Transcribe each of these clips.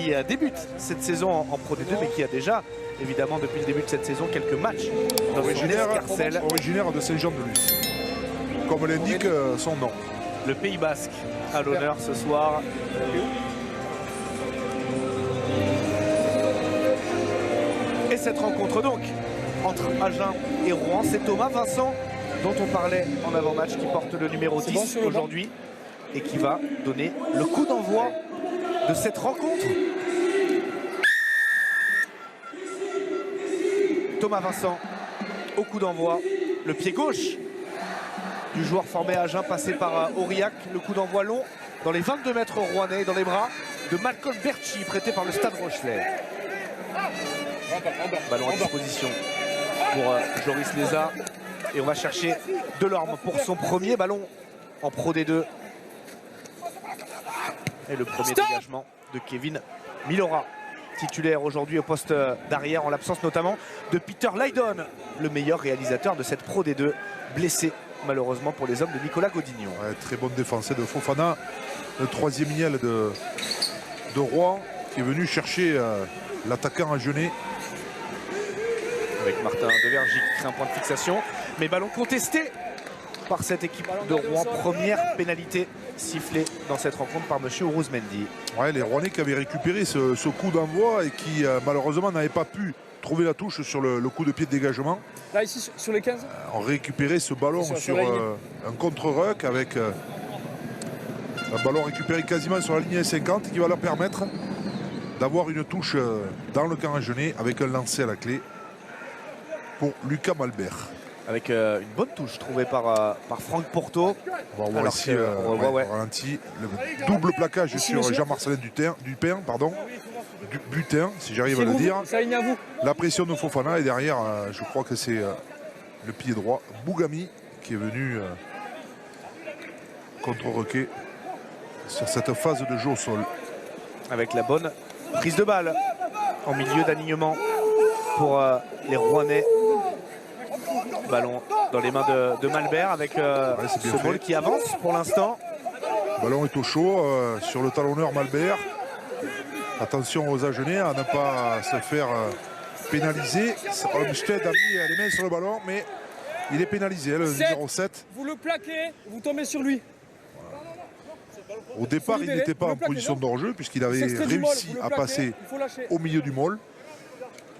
qui débute cette saison en Pro D2, mais qui a déjà, évidemment, depuis le début de cette saison, quelques matchs dans originaire de Saint-Jean-de-Luz, comme l'indique son nom. Le Pays Basque à l'honneur ce soir. Et cette rencontre donc entre Agen et Rouen, c'est Thomas Vincent dont on parlait en avant-match qui porte le numéro 10 aujourd'hui et qui va donner le coup d'envoi de cette rencontre. Thomas Vincent au coup d'envoi, le pied gauche du joueur formé à Agen, passé par Aurillac. Le coup d'envoi long dans les 22 mètres rouennais, dans les bras de Malcolm Berchi, prêté par le Stade Rochelet. Ballon à disposition pour Joris Leza. Et on va chercher Delorme pour son premier ballon en Pro D2. Et le premier dégagement de Kevin Milora, titulaire aujourd'hui au poste d'arrière, en l'absence notamment de Peter Lydon, le meilleur réalisateur de cette Pro D2, blessé malheureusement pour les hommes de Nicolas Godignon. Ouais, très bonne défense de Fofana, le troisième miel de Rouen, qui est venu chercher l'attaquant agenais. Avec Martin Devergy qui crée un point de fixation, mais ballon contesté par cette équipe de Rouen. Première pénalité sifflée dans cette rencontre par monsieur Ouruzmendi. Ouais, les Rouennais qui avaient récupéré ce coup d'envoi et qui malheureusement n'avaient pas pu trouver la touche sur le coup de pied de dégagement. Là ici sur les 15. On récupérait ce ballon sur un contre-ruck avec un ballon récupéré quasiment sur la ligne 50 qui va leur permettre d'avoir une touche dans le camp agenais avec un lancer à la clé pour Lucas Malbert. Avec une bonne touche trouvée par Franck Porto. On va voir ici ralenti, le double plaquage sur Jean-Marcelin Dupin, pardon. Butin, si j'arrive à le dire. La pression de Fofana et derrière, je crois que c'est le pied droit, Bougami, qui est venu contre-roquer sur cette phase de jeu au sol. Avec la bonne prise de balle en milieu d'alignement pour les Rouennais. Ballon dans les mains de Malbert avec ce ball qui avance pour l'instant. Le ballon est au chaud sur le talonneur Malbert. Attention aux Agenais à ne pas se faire pénaliser. Olmsted a mis les mains sur le ballon, mais il est pénalisé, le numéro 7. Vous le plaquez, vous tombez sur lui. Au départ, il n'était pas en position de hors-jeu puisqu'il avait réussi à passer au milieu du môle.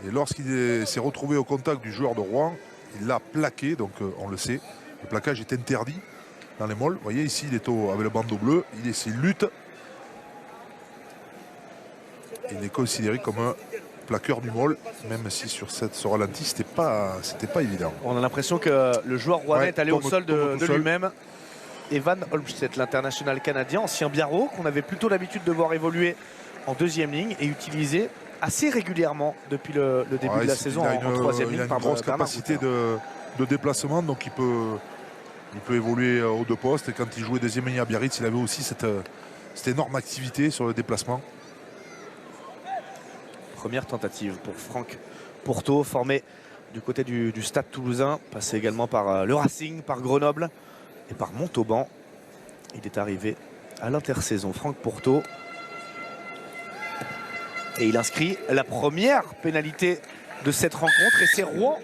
Et lorsqu'il s'est retrouvé au contact du joueur de Rouen, il l'a plaqué, donc on le sait. Le plaquage est interdit dans les môles. Vous voyez ici, il est avec le bandeau bleu, il lutte. Il est considéré comme un plaqueur du môle, même si sur ce ralenti, c'était pas évident. On a l'impression que le joueur rouennais est allé au sol de lui-même. Evan Olmstedt, l'international canadien, ancien Biarro, qu'on avait plutôt l'habitude de voir évoluer en deuxième ligne et utiliser assez régulièrement depuis le début de la saison en troisième ligne. Il a une grosse capacité de déplacement, donc il peut évoluer aux deux postes. Et quand il jouait deuxième ligne à Biarritz, il avait aussi cette énorme activité sur le déplacement. Première tentative pour Franck Porto, formé du côté du Stade Toulousain, passé également par le Racing, par Grenoble et par Montauban. Il est arrivé à l'intersaison, Franck Porto. Et il inscrit la première pénalité de cette rencontre. Et c'est Rouen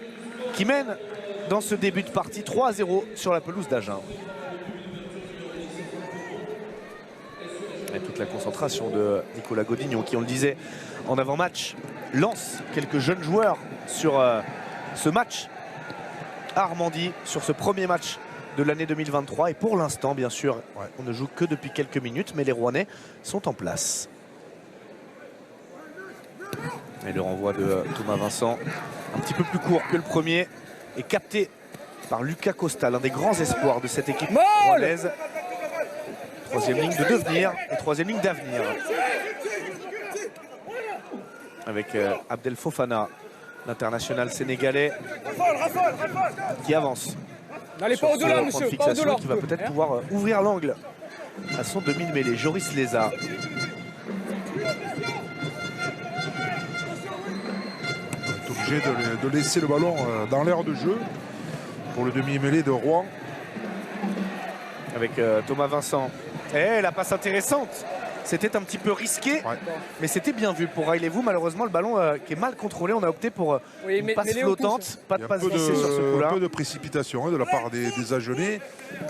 qui mène dans ce début de partie 3-0 sur la pelouse d'Agen. Et toute la concentration de Nicolas Godignon qui, on le disait en avant-match, lance quelques jeunes joueurs sur ce match à Armandie, sur ce premier match de l'année 2023. Et pour l'instant, bien sûr, on ne joue que depuis quelques minutes, mais les Rouennais sont en place. Et le renvoi de Thomas Vincent, un petit peu plus court que le premier, est capté par Lucas Costa, l'un des grands espoirs de cette équipe rouennaise. Troisième ligne de devenir et troisième ligne d'avenir. Avec Abdel Fofana, l'international sénégalais, qui avance. N'allez pas au-delà, monsieur, pas au-delà. Qui va peut-être pouvoir ouvrir l'angle à son demi-mêlée, Joris Leza. Obligé de laisser le ballon dans l'aire de jeu pour le demi-mêlée de Rouen. Avec Thomas Vincent. Et la passe intéressante C'était un petit peu risqué, mais c'était bien vu pour Railez-vous. Malheureusement, le ballon qui est mal contrôlé. On a opté pour une passe flottante, pas de passe vissée sur ce coup-là. Un peu de précipitation de la part des Agenais.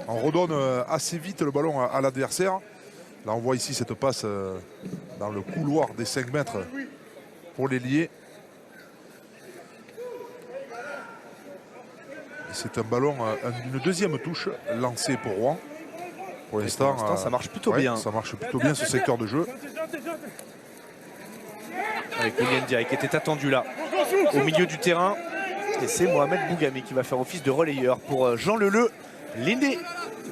On redonne assez vite le ballon à l'adversaire. Là, on voit ici cette passe dans le couloir des 5 mètres pour l'ailier. C'est un ballon, une deuxième touche lancée pour Rouen. Pour l'instant, ça marche plutôt bien. Ça marche plutôt bien ce secteur de jeu. Avec William Diaye qui était attendu là, au milieu du terrain. Et c'est Mohamed Bougami qui va faire office de relayeur pour Jean Leleu, l'aîné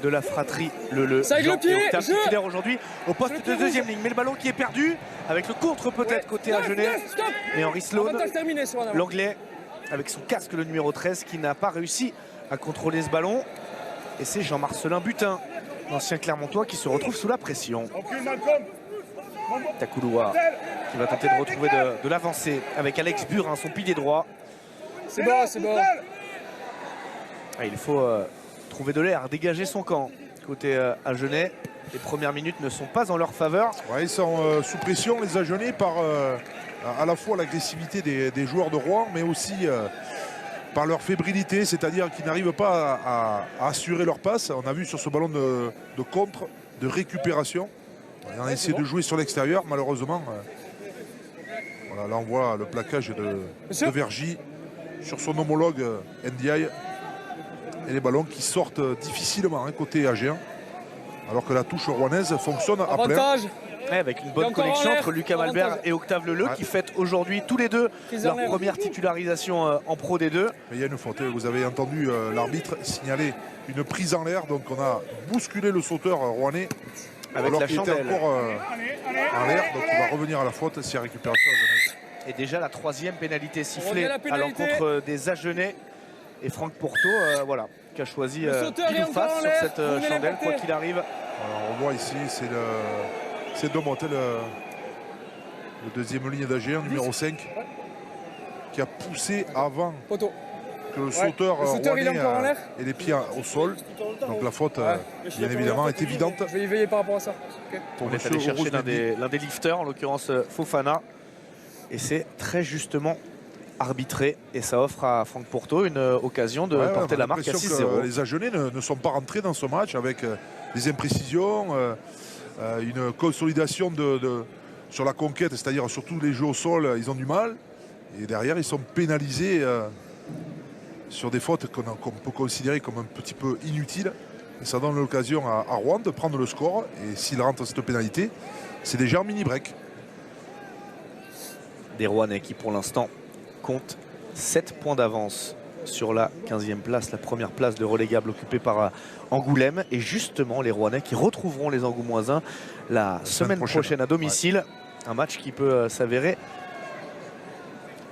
de la fratrie Leleu. Ça Jean le pied, est titulaire aujourd'hui au poste de deuxième ligne. Mais le ballon qui est perdu, avec le contre peut-être côté Agenais. Et Henri Sloan, l'anglais, avec son casque, le numéro 13, qui n'a pas réussi à contrôler ce ballon. Et c'est Jean-Marcelin Butin, l'ancien Clermontois, qui se retrouve sous la pression. Takouloua qui va tenter de retrouver de l'avancée avec Alex Burin, son pilier droit. C'est bon, c'est bon. Il faut trouver de l'air, dégager son camp. Côté Agenais, les premières minutes ne sont pas en leur faveur. Ouais, ils sont sous pression, les Agenais, par à la fois l'agressivité des joueurs de Rouen, mais aussi par leur fébrilité, c'est-à-dire qu'ils n'arrivent pas à assurer leur passe. On a vu sur ce ballon de contre, de récupération. On a essayé de jouer sur l'extérieur, malheureusement. Voilà, là on voit le plaquage de Vergy sur son homologue Ndiaye. Et les ballons qui sortent difficilement côté AG1. Alors que la touche rouennaise fonctionne à plein. Avec une bonne connexion entre Lucas Malbert et Octave Leleu qui fêtent aujourd'hui tous les deux leur première titularisation en Pro D2. Mais il y a une faute, vous avez entendu l'arbitre signaler une prise en l'air, donc on a bousculé le sauteur rouennais avec alors la qu'il était chandelle encore en l'air, donc il va revenir à la faute s'il y a récupération. Et déjà la troisième pénalité sifflée à l'encontre des Agenais. Et Franck Porto, voilà, qui a choisi pile ou face sur cette chandelle, quoi qu'il arrive. Alors on voit ici, c'est Domote, le deuxième ligne d'AG1, numéro 5, qui a poussé avant que le sauteur rouennais ait les pieds au sol. Donc la faute, bien évidemment, est évidente. Je vais y veiller par rapport à ça. On est allé chercher l'un des lifters, en l'occurrence Fofana. Et c'est très justement arbitré. Et ça offre à Franck Porto une occasion de porter la marque à 6-0. Les Agenais ne sont pas rentrés dans ce match avec des imprécisions, une consolidation sur la conquête, c'est-à-dire sur tous les jeux au sol, ils ont du mal. Et derrière, ils sont pénalisés sur des fautes qu'on peut considérer comme un petit peu inutiles. Et ça donne l'occasion à Rouen de prendre le score. Et s'il rentre cette pénalité, c'est déjà un mini-break. Des Rouennais qui, pour l'instant, comptent 7 points d'avance sur la 15e place, la première place de relégable occupée par Angoulême. Et justement, les Rouennais qui retrouveront les Angoumoisins la semaine prochaine à domicile. Un match qui peut s'avérer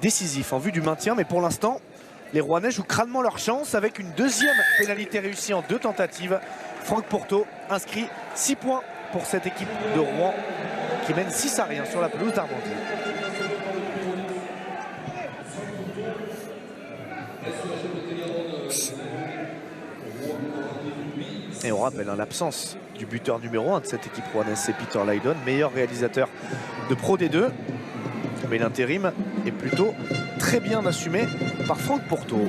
décisif en vue du maintien. Mais pour l'instant, les Rouennais jouent crânement leur chance avec une deuxième pénalité réussie en 2 tentatives. Franck Porto inscrit 6 points pour cette équipe de Rouen qui mène 6-0 sur la pelouse d'Armandie. Et on rappelle l'absence du buteur numéro 1 de cette équipe rouennaise, c'est Peter Lydon, meilleur réalisateur de Pro D2. Mais l'intérim est plutôt très bien assumé par Franck Porto.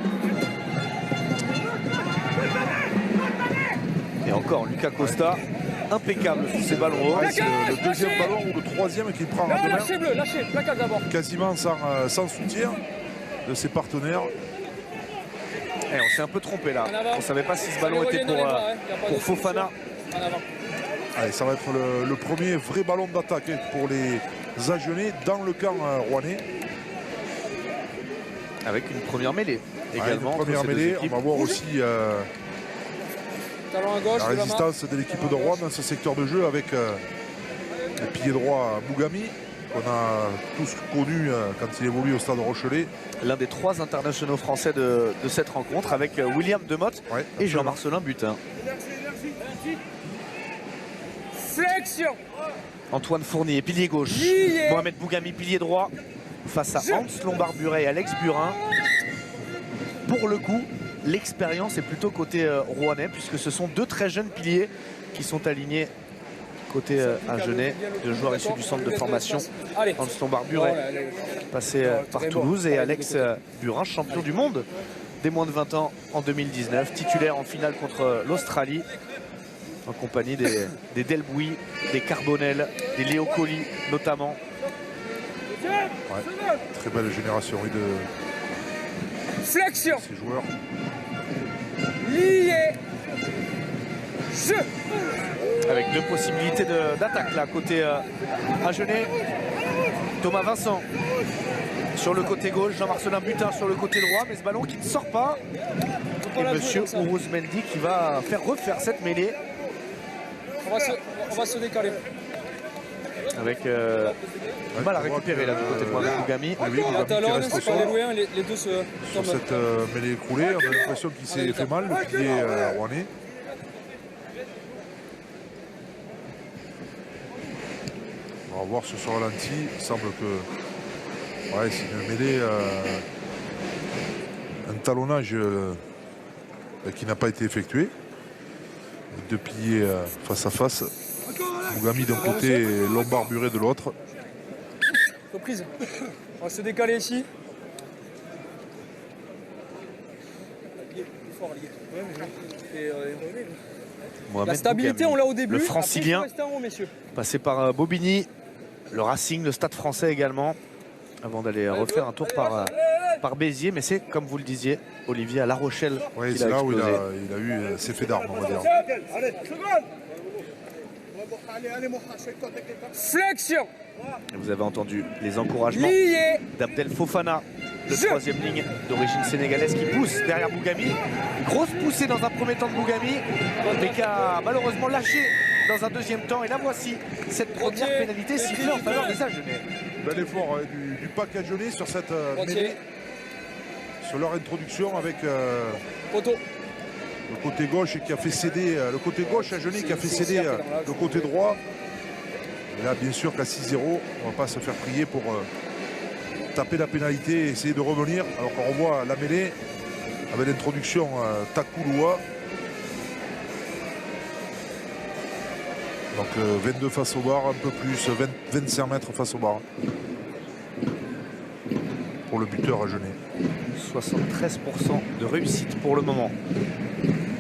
Et encore Lucas Costa, impeccable sur ses ballons hauts. C'est le deuxième ballon ou le troisième qu'il prend à deux mains. Lâchez bleu, lâchez, plaquage d'abord. Quasiment sans soutien de ses partenaires. Et on s'est un peu trompé là. On ne savait pas si ce ballon était pour Fofana. Allez, ça va être le premier vrai ballon d'attaque pour les Agenais dans le camp rouennais. Avec une première mêlée également. Une première mêlée, on va voir aussi la résistance de l'équipe de Rouen dans ce secteur de jeu avec le pilier droit Bougami, qu'on a tous connu quand il évolue au Stade Rochelet. L'un des 3 internationaux français de cette rencontre avec William Demotte et Jean-Marcelin Butin. Flexion. Antoine Fournier, pilier gauche. Mohamed Bougami, pilier droit. Face à Hans Lombard-Buret et Alex Burin. Pour le coup, l'expérience est plutôt côté rouennais, puisque ce sont 2 très jeunes piliers qui sont alignés côté agenais, deux joueurs issus du centre de formation. Anston Barburet, passé par Toulouse, et Alex Burin, champion du monde des moins de 20 ans en 2019, titulaire en finale contre l'Australie, en compagnie des Delbouy, des Carbonel, des Léo Colli notamment. Ouais, très belle génération de flexion, ces joueurs. Lié. Jeu. Avec deux possibilités d'attaque là, côté agenais. Thomas Vincent sur le côté gauche, Jean-Marcelin Butin sur le côté droit, mais ce ballon qui ne sort pas. Et monsieur Ourouz Mendy qui va refaire cette mêlée. On va se décaler. Avec mal à récupérer là du côté de Mohamed Bougami. Les deux se sur cette mêlée écroulée, on a l'impression qu'il s'est fait mal, le pilier rouennais. On va voir sur ce ralenti, il semble que ouais, c'est une mêlée, un talonnage qui n'a pas été effectué. Deux piliers face à face. Bougami d'un côté et Lombard Buret de l'autre. Reprise. On va se décaler ici. La stabilité, Bougami, on l'a au début. le francilien, passé par Bobigny, le Racing, le Stade Français également, avant d'aller refaire un tour par Béziers. Mais c'est, comme vous le disiez, Olivier, à La Rochelle. Oui, c'est là où il a eu ses faits d'armes, on va dire. Flexion. Et vous avez entendu les encouragements d'Abdel Fofana, le troisième ligne d'origine sénégalaise qui pousse derrière Bougami. Grosse poussée dans un premier temps de Bougami, mais qui a malheureusement lâché dans un deuxième temps. Et là voici cette première pénalité sifflée en faveur des Agenais. Bel effort du pack agenais sur cette mêlée, sur leur introduction avec le côté gauche qui a fait céder, le côté gauche agenais qui a fait céder le côté droit. Et là, bien sûr qu'à 6-0, on ne va pas se faire prier pour taper la pénalité et essayer de revenir. Alors qu'on revoit la mêlée avec l'introduction Takouloua. Donc 22 face au bar, un peu plus, 25 mètres face au bar. Pour le buteur agenais. 73% de réussite pour le moment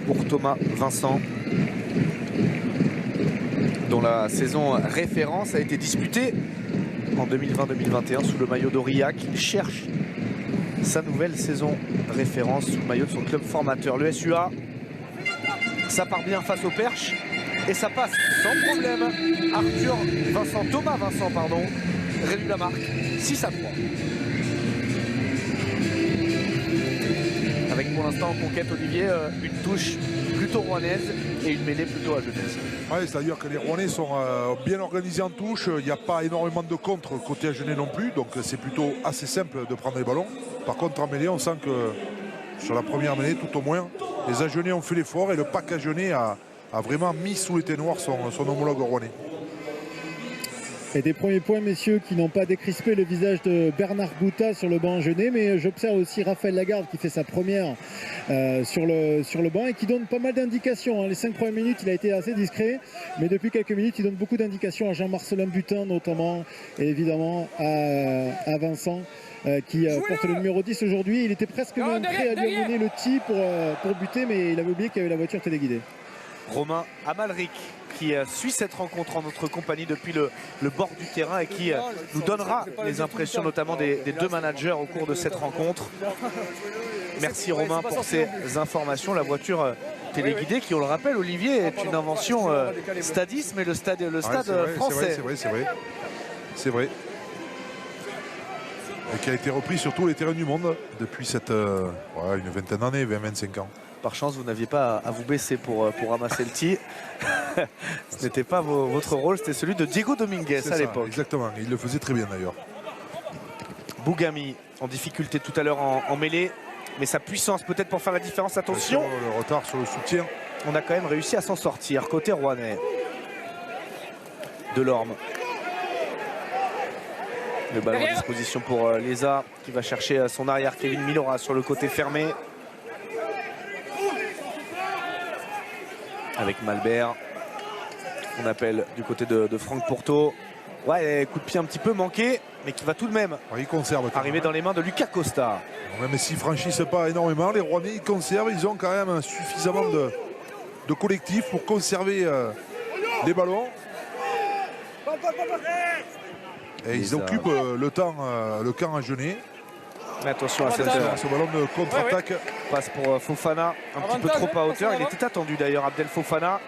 pour Thomas Vincent, dont la saison référence a été disputée en 2020-2021 sous le maillot d'Aurillac. Il cherche sa nouvelle saison référence sous le maillot de son club formateur, le SUA. Ça part bien face au Perche et ça passe sans problème. Thomas Vincent, réduit la marque 6-3. Avec pour l'instant en conquête, Olivier, une touche plutôt rouennaise et une mêlée plutôt agenaise. Oui, c'est-à-dire que les Rouennais sont bien organisés en touche. Il n'y a pas énormément de contre côté agenais non plus. Donc c'est plutôt assez simple de prendre les ballons. Par contre, en mêlée, on sent que sur la première mêlée, tout au moins, les agenais ont fait l'effort et le pack agenais a vraiment mis sous les ténoirs son homologue rouennais. Et des premiers points, messieurs, qui n'ont pas décrispé le visage de Bernard Gouta sur le banc agenais, mais j'observe aussi Raphaël Lagarde qui fait sa première sur le banc et qui donne pas mal d'indications. Les 5 premières minutes, il a été assez discret, mais depuis quelques minutes, il donne beaucoup d'indications à Jean-Marcelin Butin notamment, et évidemment à Vincent qui porte le numéro 10 aujourd'hui. Il était presque même prêt à lui amener le tee pour buter, mais il avait oublié qu'il y avait la voiture téléguidée. Romain Amalric qui suit cette rencontre en notre compagnie depuis le bord du terrain et qui nous donnera les impressions notamment des deux managers au cours de cette rencontre. Merci Romain pour ces informations. La voiture téléguidée qui, on le rappelle, Olivier, est une invention Stadis, mais le stade français. C'est vrai. Et qui a été repris sur tous les terrains du monde depuis une vingtaine d'années, 20-25 ans. Par chance, vous n'aviez pas à vous baisser pour ramasser le tee. Ce n'était pas votre rôle, c'était celui de Diego Dominguez à l'époque. Exactement, il le faisait très bien d'ailleurs. Bougami en difficulté tout à l'heure en mêlée, mais sa puissance peut-être pour faire la différence. Attention, le retard sur le soutien. On a quand même réussi à s'en sortir côté rouennais. Delorme. Le ballon à disposition pour Leza qui va chercher son arrière Kevin Milora sur le côté fermé. Avec Malbert. qu'on appelle du côté de Franck Porto. Ouais, coup de pied un petit peu manqué, mais qui va tout de même il conserve arriver dans les mains de Lucas Costa. Même s'ils ne franchissent pas énormément, les Rouennais ils conservent, ils ont quand même suffisamment de collectif pour conserver les ballons. Et ils occupent le camp à Genet. Mais attention à ce ballon de contre-attaque. Passe pour Fofana, un petit peu trop à hauteur. Il était attendu d'ailleurs, Abdel Fofana.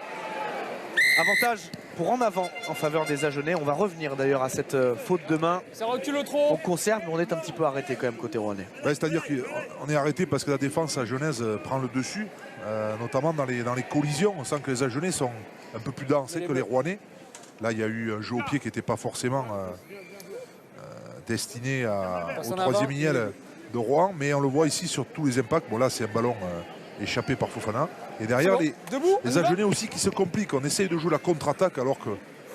Avantage pour en avant en faveur des Agenais. On va revenir d'ailleurs à cette faute de main. Ça recule trop. On conserve, mais on est un petit peu arrêté quand même côté rouennais. C'est-à-dire qu'on est arrêté parce que la défense à Genèse prend le dessus, notamment dans les collisions. On sent que les Agenais sont un peu plus dansés que les Rouennais. Là, il y a eu un jeu au pied qui n'était pas forcément destiné au troisième ligne de Rouen, mais on le voit ici sur tous les impacts. Bon, là, c'est un ballon échappé par Fofana. Et derrière, les Agenais aussi qui se compliquent. On essaye de jouer la contre-attaque alors qu'il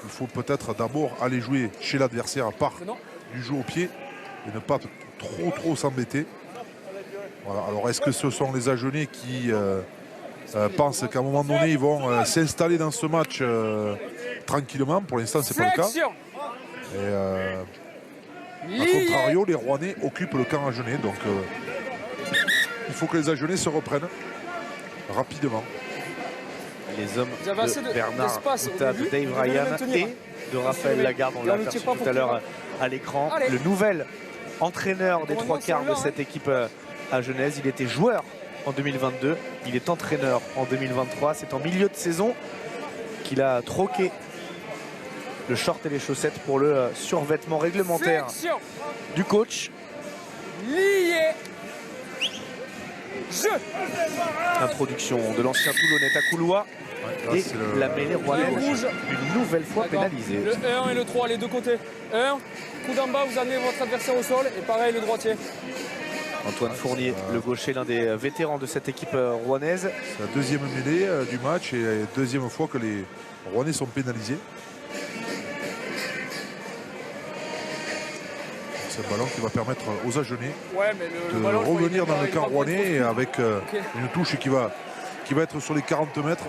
faut peut-être d'abord aller jouer chez l'adversaire par du jeu au pied et ne pas trop s'embêter. Voilà. Alors, est-ce que ce sont les Agenais qui pensent qu'à un moment donné, ils vont s'installer dans ce match tranquillement? Pour l'instant, c'est pas le cas. Et a contrario, les Rouennais occupent le camp Agenais. Donc, il faut que les Agenais se reprennent rapidement. Les hommes de Bernard Gouta, de Dave Ryan et de Raphaël Lagarde, on l'a aperçu tout à l'heure à l'écran. Le nouvel entraîneur des trois quarts de cette équipe à Genèse. Il était joueur en 2022, il est entraîneur en 2023. C'est en milieu de saison qu'il a troqué le short et les chaussettes pour le survêtement réglementaire du coach. Introduction de l'ancien Toulonnais Takouloua. Et la mêlée rouennaise une nouvelle fois pénalisée. Le 1 et le 3, les deux côtés. 1, coup d'en bas, vous amenez votre adversaire au sol. Et pareil, le droitier. Antoine Fournier, le gaucher, l'un des vétérans de cette équipe rouennaise. C'est la deuxième mêlée du match et la deuxième fois que les Rouennais sont pénalisés. C'est un ballon qui va permettre aux Agenais de revenir dans le camp rouennais avec une touche qui va être sur les 40 mètres.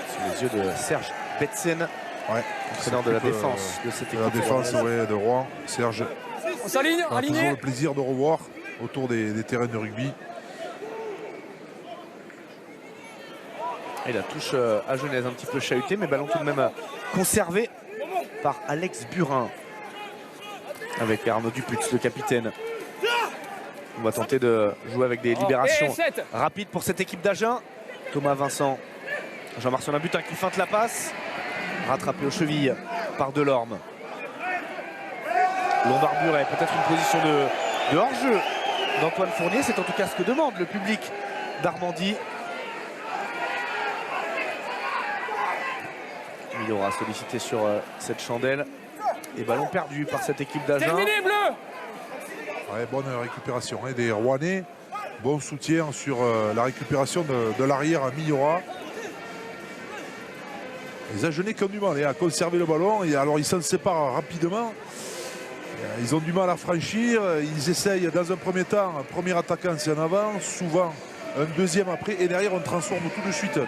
Sous les yeux de Serge Betsen, entraîneur de la défense de cette équipe. La défense de Rouen. Serge, on s'aligne, on a toujours le plaisir de revoir autour des terrains de rugby. Et la touche à Genèse un petit peu chahutée, mais ballon tout de même conservé par Alex Burin. Avec Arnaud Duputz, le capitaine. On va tenter de jouer avec des libérations rapides pour cette équipe d'Agen. Thomas Vincent, Jean-Marc Butin qui feinte la passe. Rattrapé aux chevilles par Delorme. Lombard-Buret, peut-être une position de hors-jeu d'Antoine Fournier. C'est en tout cas ce que demande le public d'Armandie. Il aura sollicité sur cette chandelle. Et ballon perdu par cette équipe d'Agen. Terminé, bleu. Ouais, bonne récupération des Rouennais. Bon soutien sur la récupération de l'arrière à Millora. Les Agenais qui ont du mal à conserver le ballon. Et alors ils s'en séparent rapidement. Ils ont du mal à franchir. Ils essayent dans un premier temps, un premier attaquant c'est en avant, souvent un deuxième après. Et derrière on transforme tout de suite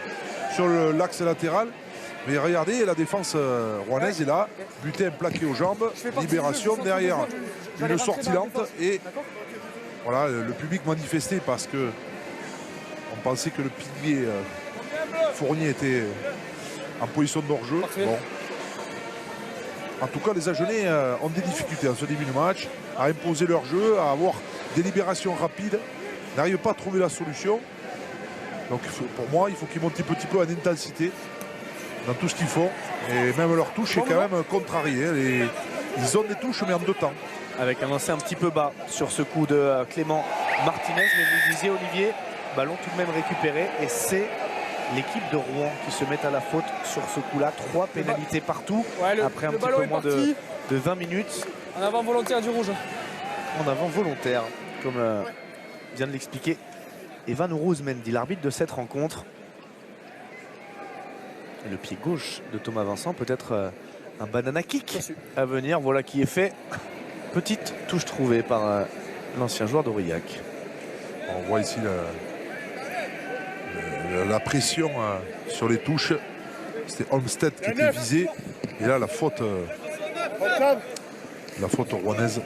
sur l'axe latéral. Mais regardez, la défense rouennaise est là. Butin plaqué aux jambes. Libération derrière une sortie lente. Et voilà, le public manifestait parce que on pensait que le pilier Fournier était en position de hors-jeu. Bon. En tout cas, les Agenais ont des difficultés en ce début de match à imposer leur jeu, à avoir des libérations rapides. N'arrivent pas à trouver la solution. Donc pour moi, il faut qu'ils montent un petit peu en intensité dans tout ce qu'ils font. Et même leur touche est quand même contrariée. Ils ont des touches, mais en deux temps. Avec un lancer un petit peu bas sur ce coup de Clément Martinez. Mais vous disiez, Olivier, ballon tout de même récupéré. Et c'est l'équipe de Rouen qui se met à la faute sur ce coup-là. 3 pénalités partout après un petit peu moins de 20 minutes. En avant volontaire du rouge. En avant volontaire, comme vient de l'expliquer Evan Rouzmendi, l'arbitre de cette rencontre. Le pied gauche de Thomas Vincent, peut-être un banana kick à venir. Voilà qui est fait. Petite touche trouvée par l'ancien joueur d'Aurillac. On voit ici la pression sur les touches. C'était Olmsted qui était visé. Et là, la faute rouennaise.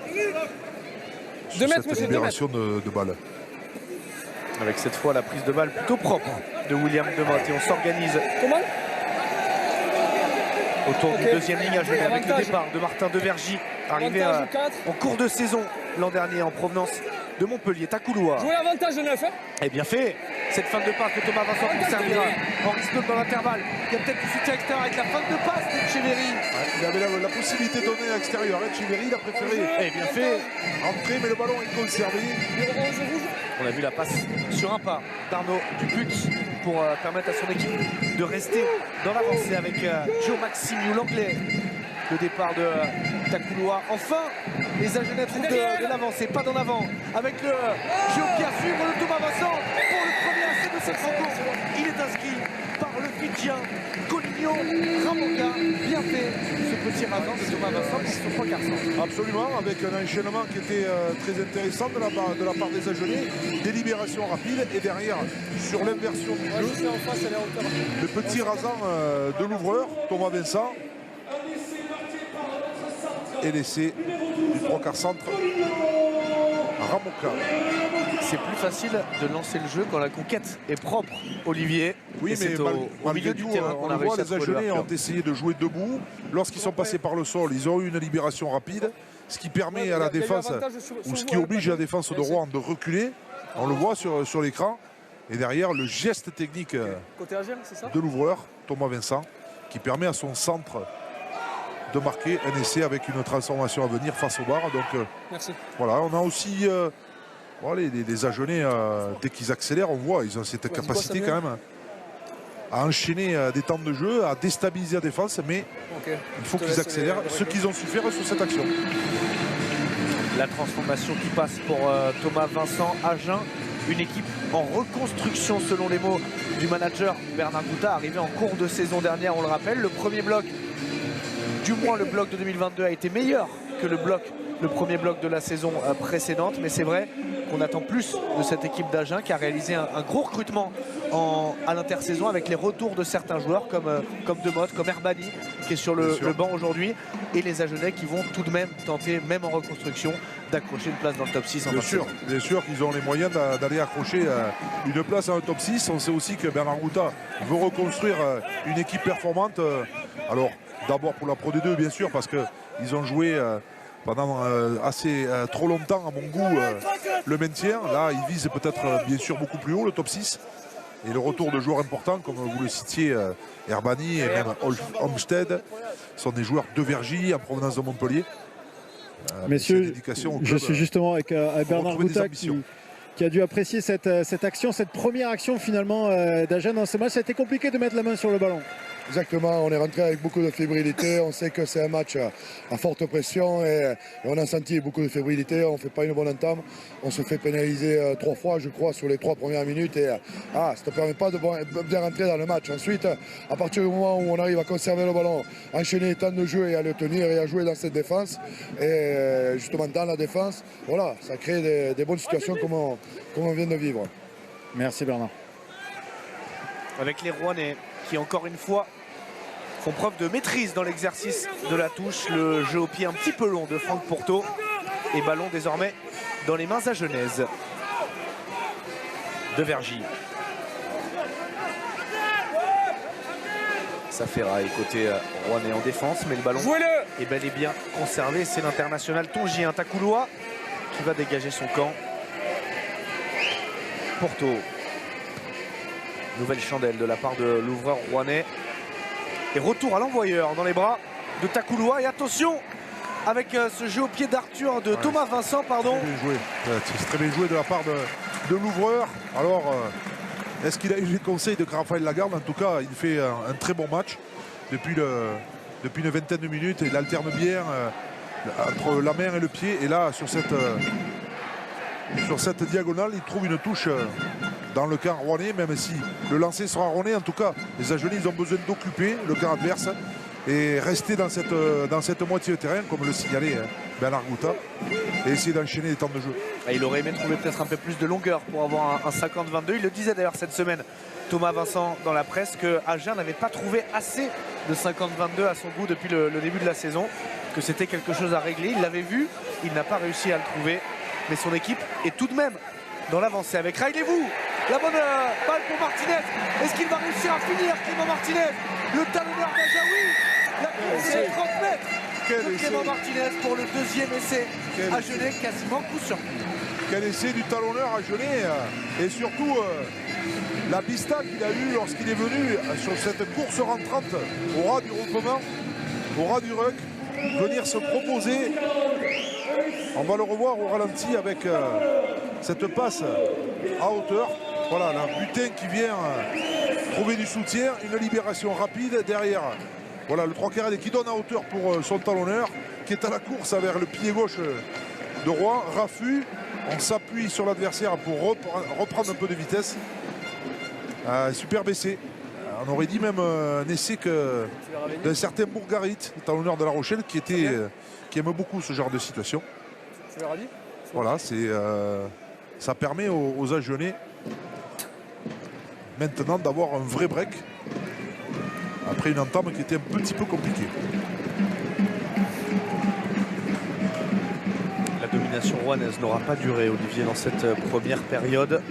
Sur cette libération de balle. Avec cette fois la prise de balle plutôt propre de William Demotte. Et on s'organise autour du deuxième ligne à Genève avec le départ de Martin Devergy, arrivé en cours de saison l'an dernier en provenance de Montpellier. Takouloua. Jouer l'avantage de 9. Et bien fait. Cette fin de passe de Thomas Vincent pour servir Henri Snod dans l'intervalle. Il y a peut-être du soutien extérieur avec la fin de passe d'Etcheverry. Il avait la possibilité de donner à l'extérieur. Etcheverry, il a préféré bien fait. entrer, mais le ballon est conservé. On a vu la passe sur un pas d'Arnaud Duput pour permettre à son équipe de rester dans l'avancée avec Joe Maximiou, l'anglais. Le départ de Takouloua. Enfin, les Agenais trouvent de l'avancée, pas d'en avant. Avec le Géopi à suivre, le Thomas Vincent pour le premier essai de cette rencontre. Il est inscrit par le Fidjien Coligno Ramonga. Bien fait ce petit ravin de Thomas Vincent pour son trois quarts centre. Absolument, avec un enchaînement qui était très intéressant de la part des Agenais. Des libérations rapides et derrière, sur l'inversion du jeu, le petit rasant de l'ouvreur, Thomas Vincent. Et l'essai du trois quarts centre Ramonga. C'est plus facile de lancer le jeu quand la conquête est propre, Olivier. Oui, mais au milieu du terrain on le voit, les Agenais ont essayé de jouer debout. Lorsqu'ils sont passés par le sol, ils ont eu une libération rapide, ce qui permet à la défense, ou ce qui oblige la défense de Rouen de reculer. On le voit sur l'écran. Et derrière, le geste technique de l'ouvreur, Thomas Vincent, qui permet à son centre de marquer un essai avec une transformation à venir face au bar. Donc voilà, on a aussi les Agenais, dès qu'ils accélèrent, on voit, ils ont cette capacité quand même à enchaîner des temps de jeu, à déstabiliser la défense, mais il faut qu'ils accélèrent, ce qu'ils ont su faire sur cette action. La transformation qui passe pour Thomas Vincent Agen, une équipe en reconstruction selon les mots du manager Bernard Gouta, arrivé en cours de saison dernière, on le rappelle. Le premier bloc, du moins le bloc de 2022 a été meilleur que le premier bloc de la saison précédente, mais c'est vrai qu'on attend plus de cette équipe d'Agen qui a réalisé un gros recrutement à l'intersaison avec les retours de certains joueurs comme Demotte, comme Herbani qui est sur le banc aujourd'hui, et les Agenais qui vont tout de même tenter, même en reconstruction, d'accrocher une place dans le top 6 en bien sûr qu'ils ont les moyens d'aller accrocher une place dans le top 6. On sait aussi que Bernard Gouta veut reconstruire une équipe performante. Alors d'abord pour la Pro D2 bien sûr, parce qu'ils ont joué pendant trop longtemps à mon goût le maintien. Là ils visent peut-être bien sûr beaucoup plus haut, le top 6. Et le retour de joueurs importants comme vous le citiez, Herbani et même Olmsted sont des joueurs de Vergy en provenance de Montpellier. Messieurs, je suis justement avec Bernard Gouta qui a dû apprécier cette action, cette première action finalement d'Agen dans ce match. Ça a été compliqué de mettre la main sur le ballon. Exactement, on est rentré avec beaucoup de fébrilité, on sait que c'est un match à forte pression et on a senti beaucoup de fébrilité, on ne fait pas une bonne entame, on se fait pénaliser 3 fois je crois sur les 3 premières minutes et ça ne te permet pas de bien rentrer dans le match. Ensuite, à partir du moment où on arrive à conserver le ballon, enchaîner les temps de jeu et à le tenir et à jouer dans cette défense et justement dans la défense, voilà, ça crée des bonnes situations comme on vient de vivre. Merci Bernard. Avec les Rouennais qui encore une fois font preuve de maîtrise dans l'exercice de la touche. Le jeu au pied un petit peu long de Franck Pourteau. Et ballon désormais dans les mains agenaises. Devergy. Ça fait rail côté Rouennais en défense, mais le ballon est bel et bien conservé. C'est l'international tongien Takouloua qui va dégager son camp. Pourteau. Nouvelle chandelle de la part de l'ouvreur rouennais. Et retour à l'envoyeur dans les bras de Takouloua. Et attention avec ce jeu au pied d'Arthur de Thomas Vincent, pardon. Très bien joué. C'est très bien joué de la part de l'ouvreur. Alors, est-ce qu'il a eu les conseils de Raphaël Lagarde? En tout cas, il fait un très bon match depuis une vingtaine de minutes. Il alterne bien entre la main et le pied. Et là, sur cette diagonale, il trouve une touche dans le camp rouennais, même si le lancer sera rouennais. En tout cas, les Agenais, ils ont besoin d'occuper le camp adverse. et rester dans cette moitié de terrain, comme le signalait Bernard Gouta, et essayer d'enchaîner les temps de jeu. Et il aurait aimé trouver peut-être un peu plus de longueur pour avoir un 50-22. Il le disait d'ailleurs cette semaine, Thomas Vincent, dans la presse, que Agen n'avait pas trouvé assez de 50-22 à son goût depuis le début de la saison, que c'était quelque chose à régler. Il l'avait vu, il n'a pas réussi à le trouver, mais son équipe est tout de même dans l'avancée avec Railez-vous. La bonne balle pour Martinez. Est-ce qu'il va réussir à finir, Clément Martinez? Le talonneur d'Ajaoui. La course est 30 mètres de Clément Martinez pour le deuxième essai. Agenais quasiment coup sur coup. Quel essai du talonneur Agenais, et surtout la pista qu'il a eue lorsqu'il est venu sur cette course rentrante au ras du regroupement, au ras du ruck, venir se proposer. On va le revoir au ralenti avec cette passe à hauteur. Voilà, la butin qui vient trouver du soutien, une libération rapide derrière. Voilà, le 3/4 qui donne à hauteur pour son talonneur, qui est à la course vers le pied gauche de Roy. Raffut, on s'appuie sur l'adversaire pour reprendre un peu de vitesse. Super essai. On aurait dit même un essai d'un certain Bourgarit, le talonneur de La Rochelle, qui aime beaucoup ce genre de situation. Voilà, ça permet aux Agenais maintenant d'avoir un vrai break après une entame qui était un petit peu compliquée. La domination rouennaise n'aura pas duré, Olivier, dans cette première période.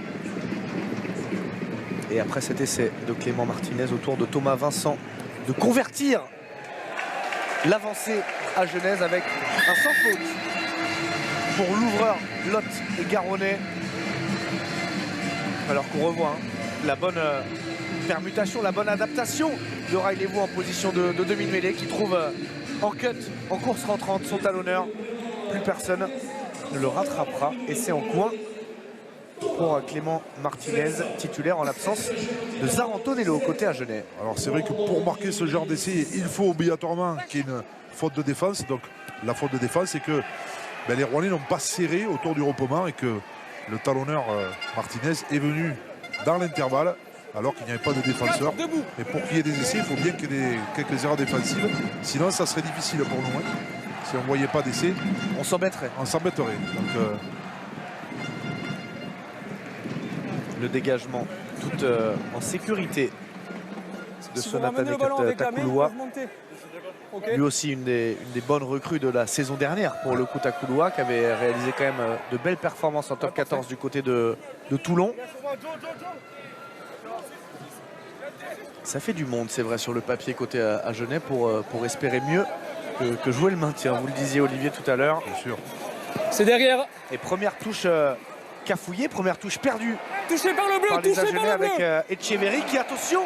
Et après cet essai de Clément Martinez autour de Thomas Vincent de convertir l'avancée à Genèse avec un sans faute pour l'ouvreur Lot et Garonnais. Alors qu'on revoit la bonne permutation, la bonne adaptation de Railez-vous en position de demi-mêlée qui trouve en cut, en course rentrante, son talonneur. Plus personne ne le rattrapera et c'est en coin pour Clément Martinez, titulaire en l'absence de Zarantonello côté Agenais. Alors c'est vrai que pour marquer ce genre d'essai, il faut obligatoirement qu'il y ait une faute de défense. Donc la faute de défense, c'est que les Rouennais n'ont pas serré autour du regroupement et que le talonneur Martinez est venu dans l'intervalle alors qu'il n'y avait pas de défenseur. Et pour qu'il y ait des essais, il faut bien qu'il y ait quelques erreurs défensives. Sinon, ça serait difficile pour nous. Si on ne voyait pas d'essais, on s'embêterait. On s'embêterait. Donc, le dégagement tout en sécurité de ce Nathaniel Takouloua. Okay. Lui aussi une des bonnes recrues de la saison dernière pour le coup Takouloua, qui avait réalisé quand même de belles performances en top 14 du côté de Toulon. Ça fait du monde, c'est vrai, sur le papier côté Agenais pour espérer mieux que jouer le maintien. Vous le disiez, Olivier, tout à l'heure. Bien sûr. C'est derrière. Et première touche cafouillée, première touche perdue. Touché par le bleu, par les Agenais avec Etcheverry qui, attention,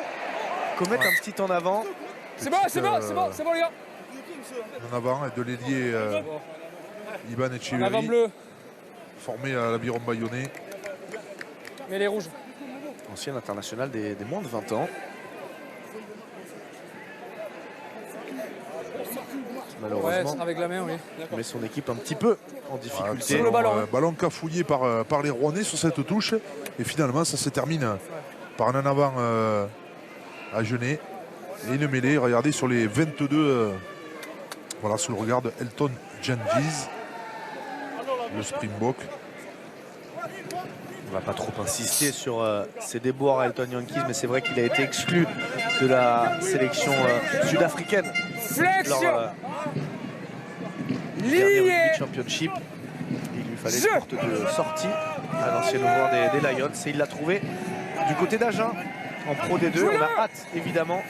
commet un petit en avant. C'est bon, c'est bon, c'est bon, c'est bon, les gars. En avant, de l'ailier Iban Etcheverry. En avant bleu. Formé à l'Aviron Bayonnais. Mais les rouges. Ancien international des moins de 20 ans. Malheureusement, ouais, avec la main, oui. Mais son équipe un petit peu en difficulté. Voilà, ballon cafouillé par les Rouennais sur cette touche. Et finalement, ça se termine par un en avant Agenais. Et une mêlée, regardez, sur les 22, voilà, sous le regard de Elton Gengiz, le Springbok. On ne va pas trop insister sur ses déboires à Elton Yankees, mais c'est vrai qu'il a été exclu de la sélection sud-africaine lors du dernier Rugby Championship. Il lui fallait une porte de sortie à l'ancien joueur des Lions et il l'a trouvé du côté d'Agen en Pro D2. On a hâte évidemment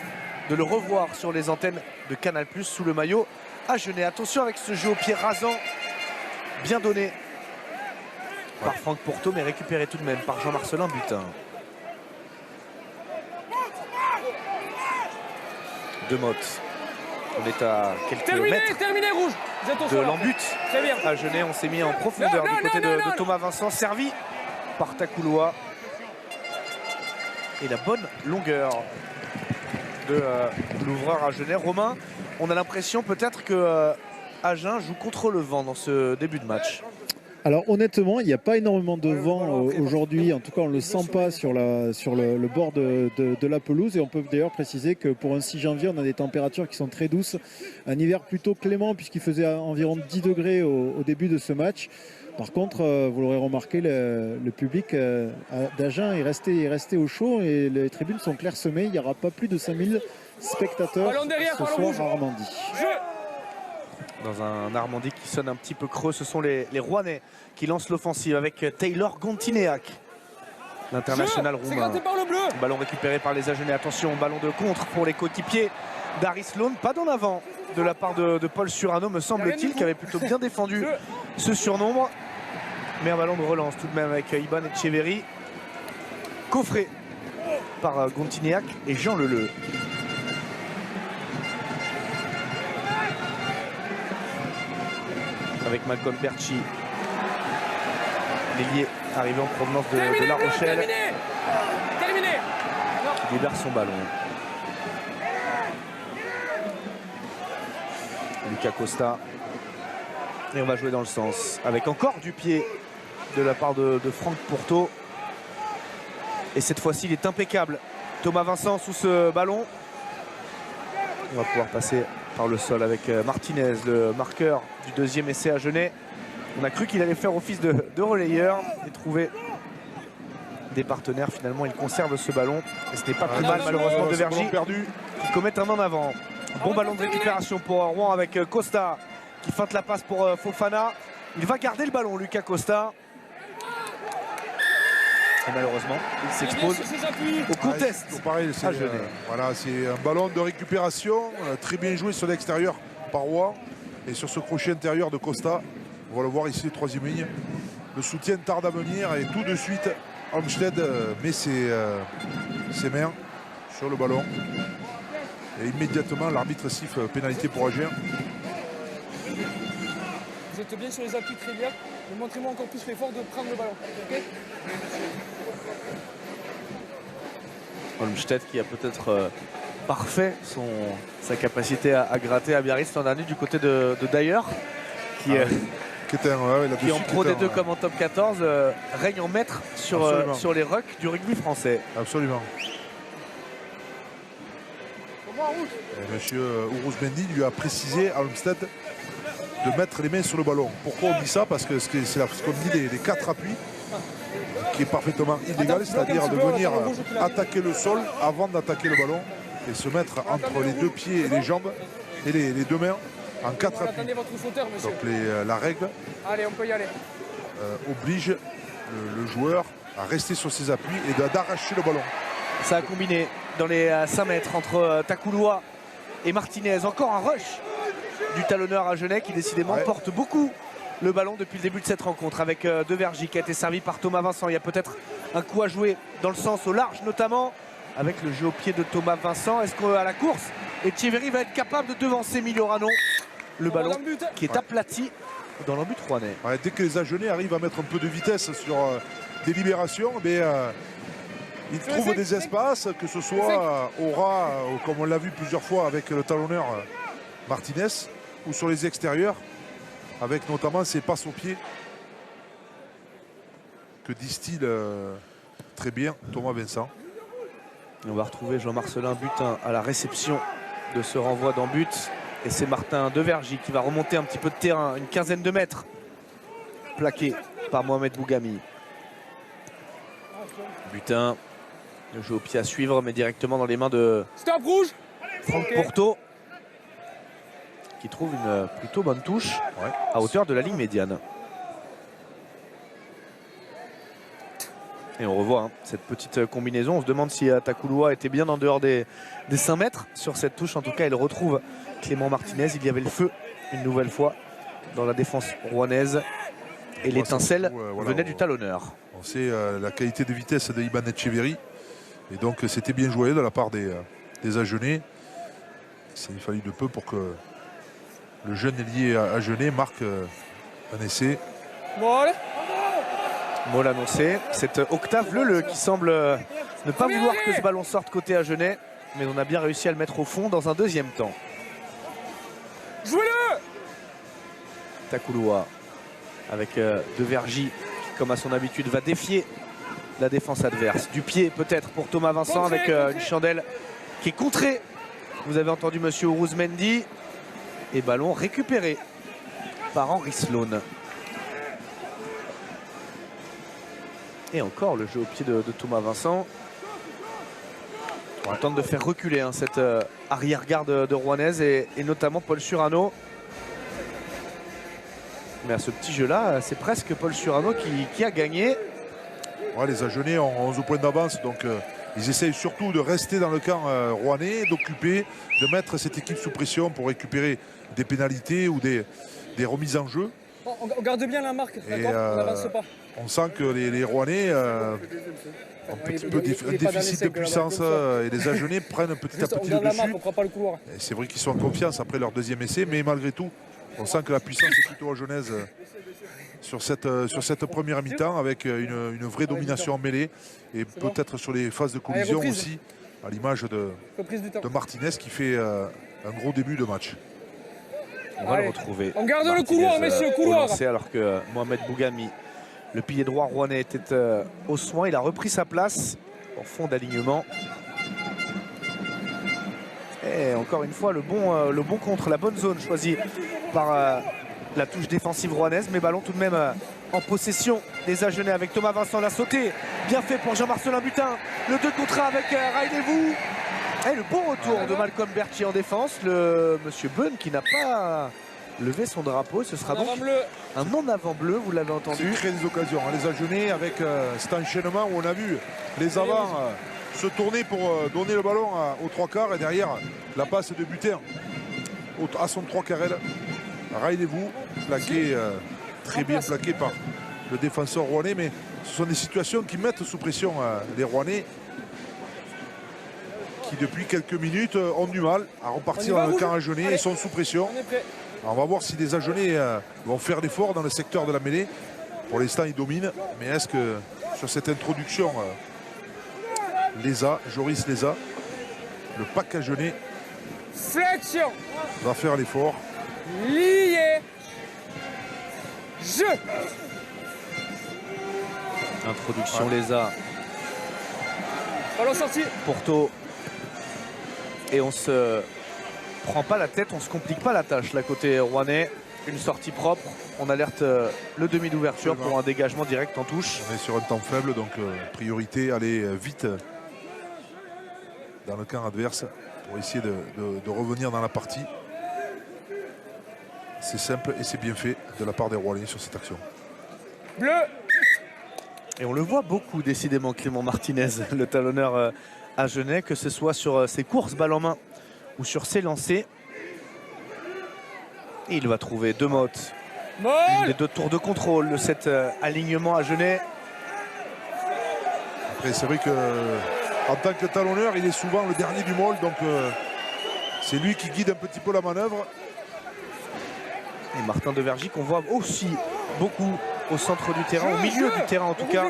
de le revoir sur les antennes de Canal+ sous le maillot Agenais. Attention avec ce jeu au pied rasant, bien donné par Franck Porto, mais récupéré tout de même par Jean-Marcelin Butin. De Motte. On est à quelques mètres terminé, rouge. de l'embut. Agenais, on s'est mis en profondeur du côté de Thomas Vincent, servi par Takouloua. Et la bonne longueur de l'ouvreur Agenais. Romain, on a l'impression peut-être que Agen joue contre le vent dans ce début de match. Alors honnêtement, il n'y a pas énormément de vent aujourd'hui, en tout cas on ne le sent pas sur le bord de la pelouse, et on peut d'ailleurs préciser que pour un 6 janvier, on a des températures qui sont très douces, un hiver plutôt clément puisqu'il faisait environ 10 degrés au début de ce match. Par contre, vous l'aurez remarqué, le public d'Agen est resté au chaud et les tribunes sont clairsemées. Il n'y aura pas plus de 5000 spectateurs ce soir à Armandie. Dans un Armandie qui sonne un petit peu creux, ce sont les Rouennais qui lancent l'offensive avec Taylor Gontineac, l'international roumain. Ballon récupéré par les Agenais. Attention, ballon de contre pour les coéquipiers d'Aris Lone. Pas d'en avant de la part de Paul Surano, me semble-t-il, qui avait plutôt bien défendu ce surnombre. Mais un ballon de relance tout de même avec Iban Etcheverry. Coffré par Gontineac et Jean Leleu. Avec Malcolm Berchi, l'ailier arrivé en provenance de La Rochelle, qui libère son ballon. Lucas Costa, et on va jouer dans le sens avec encore du pied de la part de Franck Pourteau, et cette fois-ci il est impeccable. Thomas Vincent sous ce ballon. On va pouvoir passer par le sol avec Martinez, le marqueur du deuxième essai agenais. On a cru qu'il allait faire office de relayeur et trouver des partenaires. Finalement, il conserve ce ballon. Et ce n'est pas plus mal, malheureusement, de Vergy qui commet un en avant. Bon ballon de récupération pour Rouen avec Costa qui feinte la passe pour Fofana. Il va garder le ballon, Lucas Costa. Et malheureusement, il s'expose au contest. Voilà, c'est un ballon de récupération très bien joué sur l'extérieur par Rouen. Et sur ce crochet intérieur de Costa, on va le voir ici, troisième ligne. Le soutien tarde à venir et tout de suite, Olmsted met ses mains sur le ballon. Et immédiatement, l'arbitre siffle pénalité pour Agen. Vous êtes bien sur les appuis, très bien. Mais montrez-moi encore plus l'effort de prendre le ballon. Okay, Olmsted qui a peut-être parfait sa capacité à gratter à Biarritz l'an dernier du côté de Dyer, qui en Pro D2 comme en Top 14 règne en maître sur les rucks du rugby français. Absolument. Et monsieur Uruzmendi lui a précisé à Olmsted de mettre les mains sur le ballon. Pourquoi on dit ça? Parce que c'est ce qu'on dit les 4 appuis, qui est parfaitement illégal, c'est-à-dire de venir attaquer le sol avant d'attaquer le ballon et se mettre entre les deux pieds et les jambes et les deux mains en 4 appuis. Donc la règle oblige le joueur à rester sur ses appuis et d'arracher le ballon. Ça a combiné dans les 5 mètres entre Takouloua et Martinez. Encore un rush du talonneur agenais qui décidément porte beaucoup le ballon depuis le début de cette rencontre avec De Vergy qui a été servi par Thomas Vincent. Il y a peut-être un coup à jouer dans le sens au large notamment avec le jeu au pied de Thomas Vincent. Est-ce qu'à la course, Etcheverry va être capable de devancer Miliorano? Le ballon qui est aplati dans l'embut rouennais. Dès que les Agenais arrivent à mettre un peu de vitesse sur des libérations, ils trouvent des espaces, que ce soit au ras, comme on l'a vu plusieurs fois avec le talonneur Martinez, ou sur les extérieurs, avec notamment ses passes au pied que distille très bien Thomas Vincent. Et on va retrouver Jean-Marcelin Butin à la réception de ce renvoi d'en but. Et c'est Martin De Vergy qui va remonter un petit peu de terrain, une quinzaine de mètres, plaqué par Mohamed Bougami. Butin, le jeu au pied à suivre, mais directement dans les mains de Franck Pourteau, qui trouve une plutôt bonne touche à hauteur de la ligne médiane. Et on revoit cette petite combinaison. On se demande si Takouloua était bien en dehors des 5 mètres sur cette touche. En tout cas, il retrouve Clément Martinez. Il y avait le feu une nouvelle fois dans la défense rouennaise. Et l'étincelle venait du talonneur. On sait la qualité de vitesse de Iban Etcheverry. Et donc, c'était bien joué de la part des Agenais. Il a fallu de peu pour que le jeune ailier agenais marque un essai. Moll annoncé. C'est Octave Leleu qui semble ne pas vouloir que ce ballon sorte côté agenais. Mais on a bien réussi à le mettre au fond dans un deuxième temps. Jouez-le! Takouloua. avec Devergy qui, comme à son habitude, va défier la défense adverse. Du pied peut-être pour Thomas Vincent avec une chandelle qui est contrée. Vous avez entendu monsieur Ouruzmendi. Et ballon récupéré par Henri Sloan. Et encore le jeu au pied de Thomas Vincent. On va tenter de faire reculer cette arrière-garde de Rouennaise et notamment Paul Surano. Mais à ce petit jeu-là, c'est presque Paul Surano qui a gagné. Ouais, les Agenais ont 11 points d'avance, donc ils essayent surtout de rester dans le camp rouennais, d'occuper, de mettre cette équipe sous pression pour récupérer des pénalités ou des remises en jeu. On garde bien la marque, d'accord, on n'avance pas. On sent que les Rouennais ont un petit peu un déficit de puissance et les Agenais prennent petit à petit le dessus. C'est vrai qu'ils sont en confiance après leur deuxième essai, mais malgré tout, on sent que la puissance est plutôt agenaise sur cette première mi-temps avec une vraie domination en mêlée et peut-être sur les phases de collision aussi, à l'image de Martinez qui fait un gros début de match. On va le retrouver. On garde le couloir, messieurs, le couloir. Alors que Mohamed Bougami, le pilier droit rouennais, était au soin. Il a repris sa place en fond d'alignement. Et encore une fois, le bon contre, la bonne zone choisie par la touche défensive rouennaise. Mais ballon tout de même en possession des Agenais avec Thomas Vincent. La sauté, bien fait pour Jean-Marcelin Butin. Le 2 contre 1 avec Raidevou. Et le bon retour de Malcolm Berti en défense. Le monsieur Bunn qui n'a pas levé son drapeau. Ce sera donc un non-avant bleu, vous l'avez entendu. C'est créer des occasions. Les Agenais avec cet enchaînement où on a vu les avants se tourner pour donner le ballon aux trois quarts et derrière la passe de Butin à son trois quarts. Raidevou, plaqué, très bien plaqué par le défenseur rouennais, mais ce sont des situations qui mettent sous pression les Rouennais qui depuis quelques minutes ont du mal à repartir dans le camp agenais et sont sous pression. Alors, on va voir si les Agenais vont faire l'effort dans le secteur de la mêlée. Pour l'instant ils dominent, mais est-ce que sur cette introduction Joris Leza, le pack agenais flexion va faire l'effort. Lié. Jeu. Introduction Leza. Ballon sorti. Porto. Et on se prend pas la tête, on se complique pas la tâche là côté rouennais. Une sortie propre. On alerte le demi d'ouverture pour un dégagement direct en touche. On est sur un temps faible, donc priorité, aller vite dans le camp adverse pour essayer de revenir dans la partie. C'est simple et c'est bien fait de la part des Rouennais sur cette action. Bleu. Et on le voit beaucoup décidément, Clément Martinez, le talonneur agenais, que ce soit sur ses courses balle en main ou sur ses lancers. Et il va trouver De Motte. Une des 2 tours de contrôle de cet alignement agenais. Après c'est vrai que en tant que talonneur, il est souvent le dernier du môle, donc c'est lui qui guide un petit peu la manœuvre. Et Martin Devergy qu'on voit aussi beaucoup au centre du terrain, au milieu du terrain en tout cas.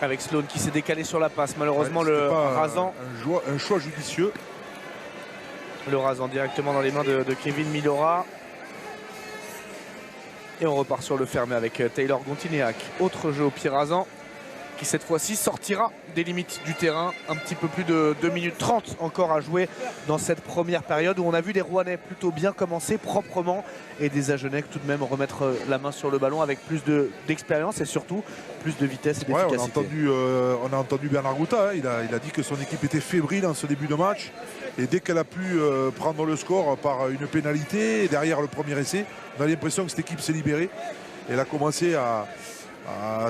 Avec Sloan qui s'est décalé sur la passe. Malheureusement le rasant. Un choix judicieux. Le rasant directement dans les mains de Kevin Milora. Et on repart sur le fermé avec Taylor Gontineac. Autre jeu au pied rasant qui cette fois-ci sortira des limites du terrain. Un petit peu plus de 2 minutes 30 encore à jouer dans cette première période où on a vu les Rouennais plutôt bien commencer proprement et des Agenais tout de même remettre la main sur le ballon avec plus d'expérience et surtout plus de vitesse et d'efficacité. On a entendu Bernard Gouta, il a dit que son équipe était fébrile en ce début de match et dès qu'elle a pu prendre le score par une pénalité et derrière le premier essai, on a l'impression que cette équipe s'est libérée. Elle a commencé à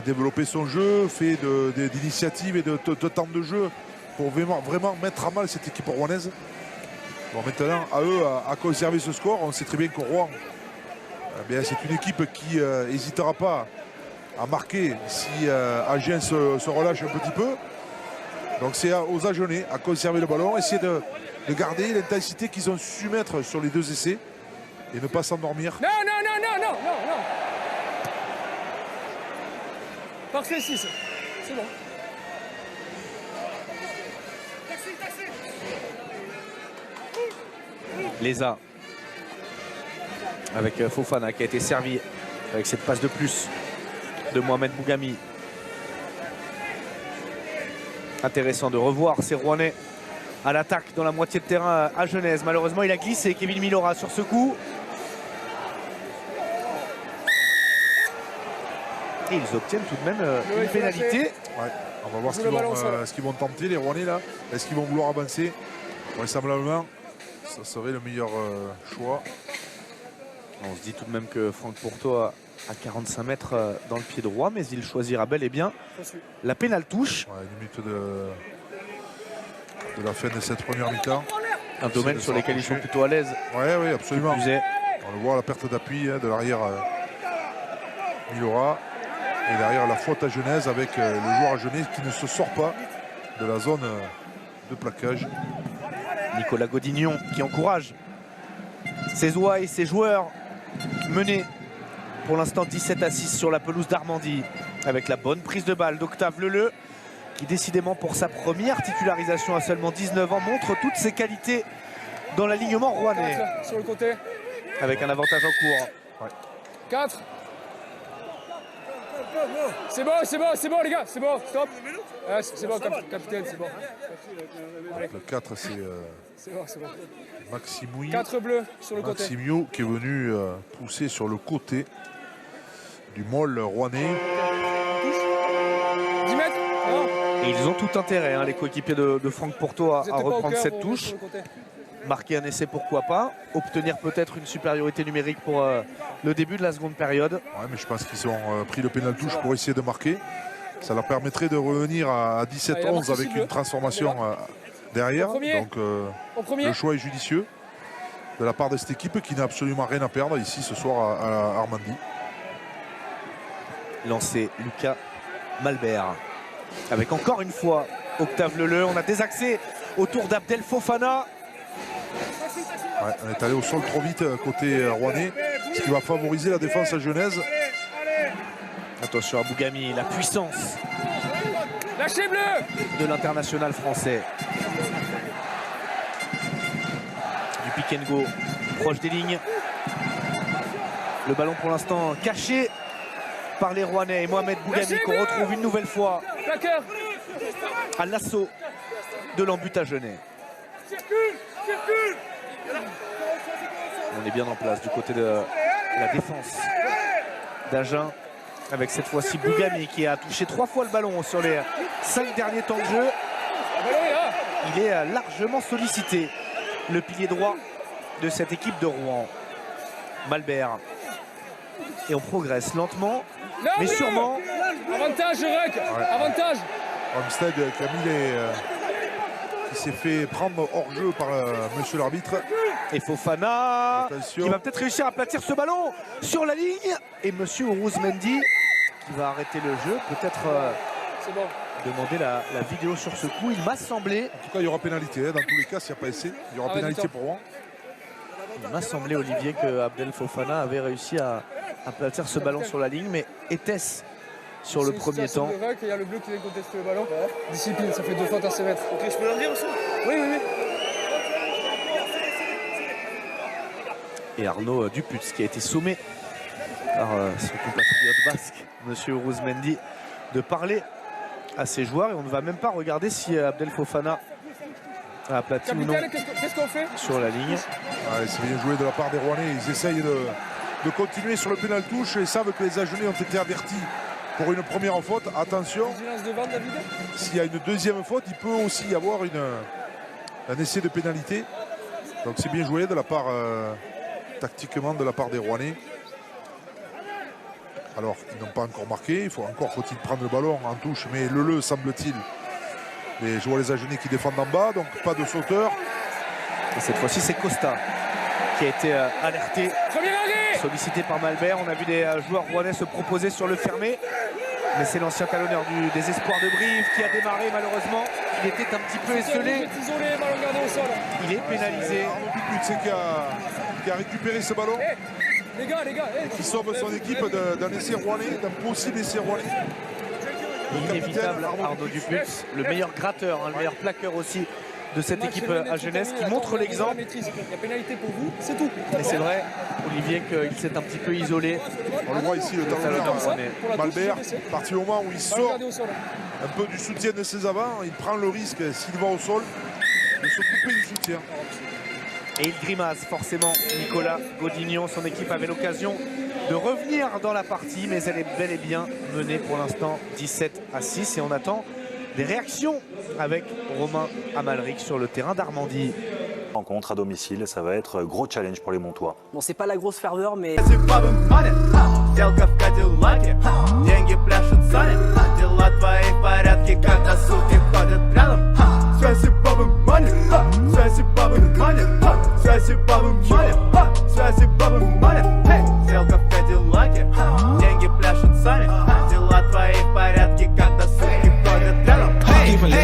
développer son jeu, fait d'initiatives et de temps de jeu pour vraiment mettre à mal cette équipe rouennaise. Bon, maintenant, à eux à conserver ce score. On sait très bien qu'au Rouen, c'est une équipe qui n'hésitera pas à marquer si Agen se relâche un petit peu. Donc c'est aux Agenais à conserver le ballon, essayer de garder l'intensité qu'ils ont su mettre sur les 2 essais et ne pas s'endormir. Non. Parfait 6, c'est bon. Leza. avec Fofana qui a été servi avec cette passe de plus de Mohamed Bougami. Intéressant de revoir ces Rouennais à l'attaque dans la moitié de terrain à Genèse. Malheureusement, il a glissé Kevin Milora sur ce coup. Et ils obtiennent tout de même une pénalité. Ouais. On va voir ce qu'ils vont tenter, les Rouennais là. Est-ce qu'ils vont vouloir avancer? Vraisemblablement, ça serait le meilleur choix. On se dit tout de même que Franck Pourtot a 45 mètres dans le pied droit, mais il choisira bel et bien la pénale touche. Ouais, limite de la fin de cette première mi-temps. Un domaine sur lequel ils sont plutôt à l'aise. Oui, absolument. On le voit, la perte d'appui de l'arrière Milora. Et derrière la faute à Genèse avec le joueur à Genèse qui ne se sort pas de la zone de plaquage. Nicolas Godignon qui encourage ses oies et ses joueurs menés pour l'instant 17-6 sur la pelouse d'Armandie avec la bonne prise de balle d'Octave Leleu qui décidément pour sa première titularisation à seulement 19 ans montre toutes ses qualités dans l'alignement rouennais. Sur le côté. Avec un avantage en cours. Ouais. 4. C'est bon les gars, c'est bon, stop. C'est bon capitaine, c'est bon. Le 4 c'est bon. Maximoui. 4 bleus sur le côté. Maximio qui est venu pousser sur le côté du môle rouennais. 10 mètres. Et ils ont tout intérêt, hein, les coéquipiers de Franck Pourtot à reprendre cette touche. Marquer un essai, pourquoi pas. Obtenir peut-être une supériorité numérique pour le début de la seconde période. Ouais, mais je pense qu'ils ont pris le pénal touche pour essayer de marquer. Ça leur permettrait de revenir à 17-11 avec une transformation derrière. Donc le choix est judicieux de la part de cette équipe qui n'a absolument rien à perdre ici ce soir à Armandie. Lancé Lucas Malbert. Avec encore une fois Octave Leleu. On a des accès autour d'Abdel Fofana. Ouais, on est allé au sol trop vite côté rouennais, ce qui va favoriser la défense à Genèse. Attention à Bougami, la puissance de l'international français. Du pick and go proche des lignes. Le ballon pour l'instant caché par les Rouennais et Mohamed Bougami qu'on retrouve une nouvelle fois à l'assaut de l'embut à Genève. On est bien en place du côté de la défense d'Agen avec cette fois-ci Bougami qui a touché 3 fois le ballon sur les 5 derniers temps de jeu. Il est largement sollicité, le pilier droit de cette équipe de Rouen. Malbert. Et on progresse lentement, mais sûrement. Avantage, Ruck. Ouais. Avantage. Olmsted qui s'est fait prendre hors jeu par monsieur l'arbitre. Et Fofana attention, qui va peut-être réussir à platir ce ballon sur la ligne. Et monsieur Ouruzmendi qui va arrêter le jeu. Peut-être demander la vidéo sur ce coup. Il m'a semblé. En tout cas, il y aura pénalité. Dans tous les cas, s'il n'y a pas essai, il y aura pénalité pour Rouen. Il m'a semblé, Olivier, que Abdel Fofana avait réussi à platir ce ballon sur la ligne. Mais était-ce sur le premier temps? Il y a le bleu qui vient contester le ballon. Discipline, ça fait 2 fautes à 7 mètres. Ok, je peux leur dire aussi? Oui. Et Arnaud Duputz qui a été sommé par son compatriote basque, monsieur Ouruzmendi, de parler à ses joueurs. Et on ne va même pas regarder si Abdel Fofana a aplati ou non sur la ligne. Ouais, c'est bien joué de la part des Rouennais. Ils essayent de continuer sur le pénal touche et savent que les Agenais ont été avertis pour une première faute. Attention, s'il y a une deuxième faute, il peut aussi y avoir un essai de pénalité. Donc c'est bien joué de la part, tactiquement, de la part des Rouennais. Alors, ils n'ont pas encore marqué. Faut-il prendre le ballon en touche. Mais Leleu, semble-t-il, je vois les Agenais qui défendent en bas. Donc pas de sauteur. Et cette fois-ci, c'est Costa qui a été alerté, sollicité par Malbert. On a vu des joueurs rouennais se proposer sur le fermé. Mais c'est l'ancien talonneur des espoirs de Brive qui a démarré malheureusement. Il était un petit peu esselé. Il est pénalisé. Arnaud Duputz qui a récupéré ce ballon. Les gars, et qui sauve son équipe d'un essai rouennais, d'un possible essai rouennais. Inévitable Arnaud Duputz, le meilleur gratteur, le meilleur plaqueur aussi de cette équipe à Jeunesse qui montre l'exemple. Il y a pénalité pour vous, c'est tout. Et c'est vrai, Olivier, qu'il s'est un petit peu isolé. On le voit ici, le talonneur Malbert, à partir du moment où il sort un peu du soutien de ses avants, il prend le risque, s'il va au sol, de se couper du soutien. Et il grimace forcément, Nicolas Godignon. Son équipe avait l'occasion de revenir dans la partie, mais elle est bel et bien menée pour l'instant 17-6. Et on attend des réactions avec Romain Amalric sur le terrain d'Armandie. Rencontre à domicile, ça va être gros challenge pour les Montois. Bon, c'est pas la grosse ferveur, mais...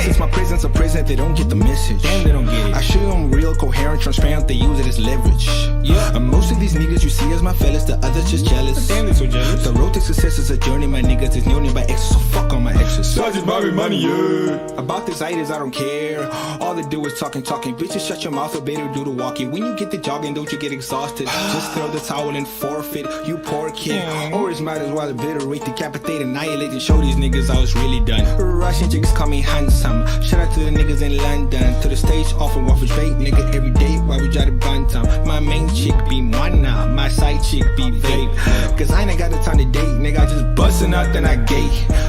Since my prison's a prison, they don't get the message. Damn, they don't get it. I show them real, coherent, transparent, they use it as leverage. Yeah. And most of these niggas you see as my fellas, the others just jealous. Damn, they so jealous. The road to success is a journey, my niggas is known by exes, so fuck on my exes. So I just buy me money, yeah. About this itis, I don't care. All they do is talking. Bitches, shut your mouth or better do the walking. When you get the jogging, don't you get exhausted? Just throw the towel and forfeit, you poor kid. Or it's might as well obliterate, decapitate, annihilate, and show these niggas I was really done. Russian chicks call me handsome. Shout out to the niggas in London. To the stage, often waffle straight, nigga, every day. Why we try to bun time? My main chick be Moana, my side chick be vape. Cause I ain't got the time to date, nigga, I just bustin' out, then I gay.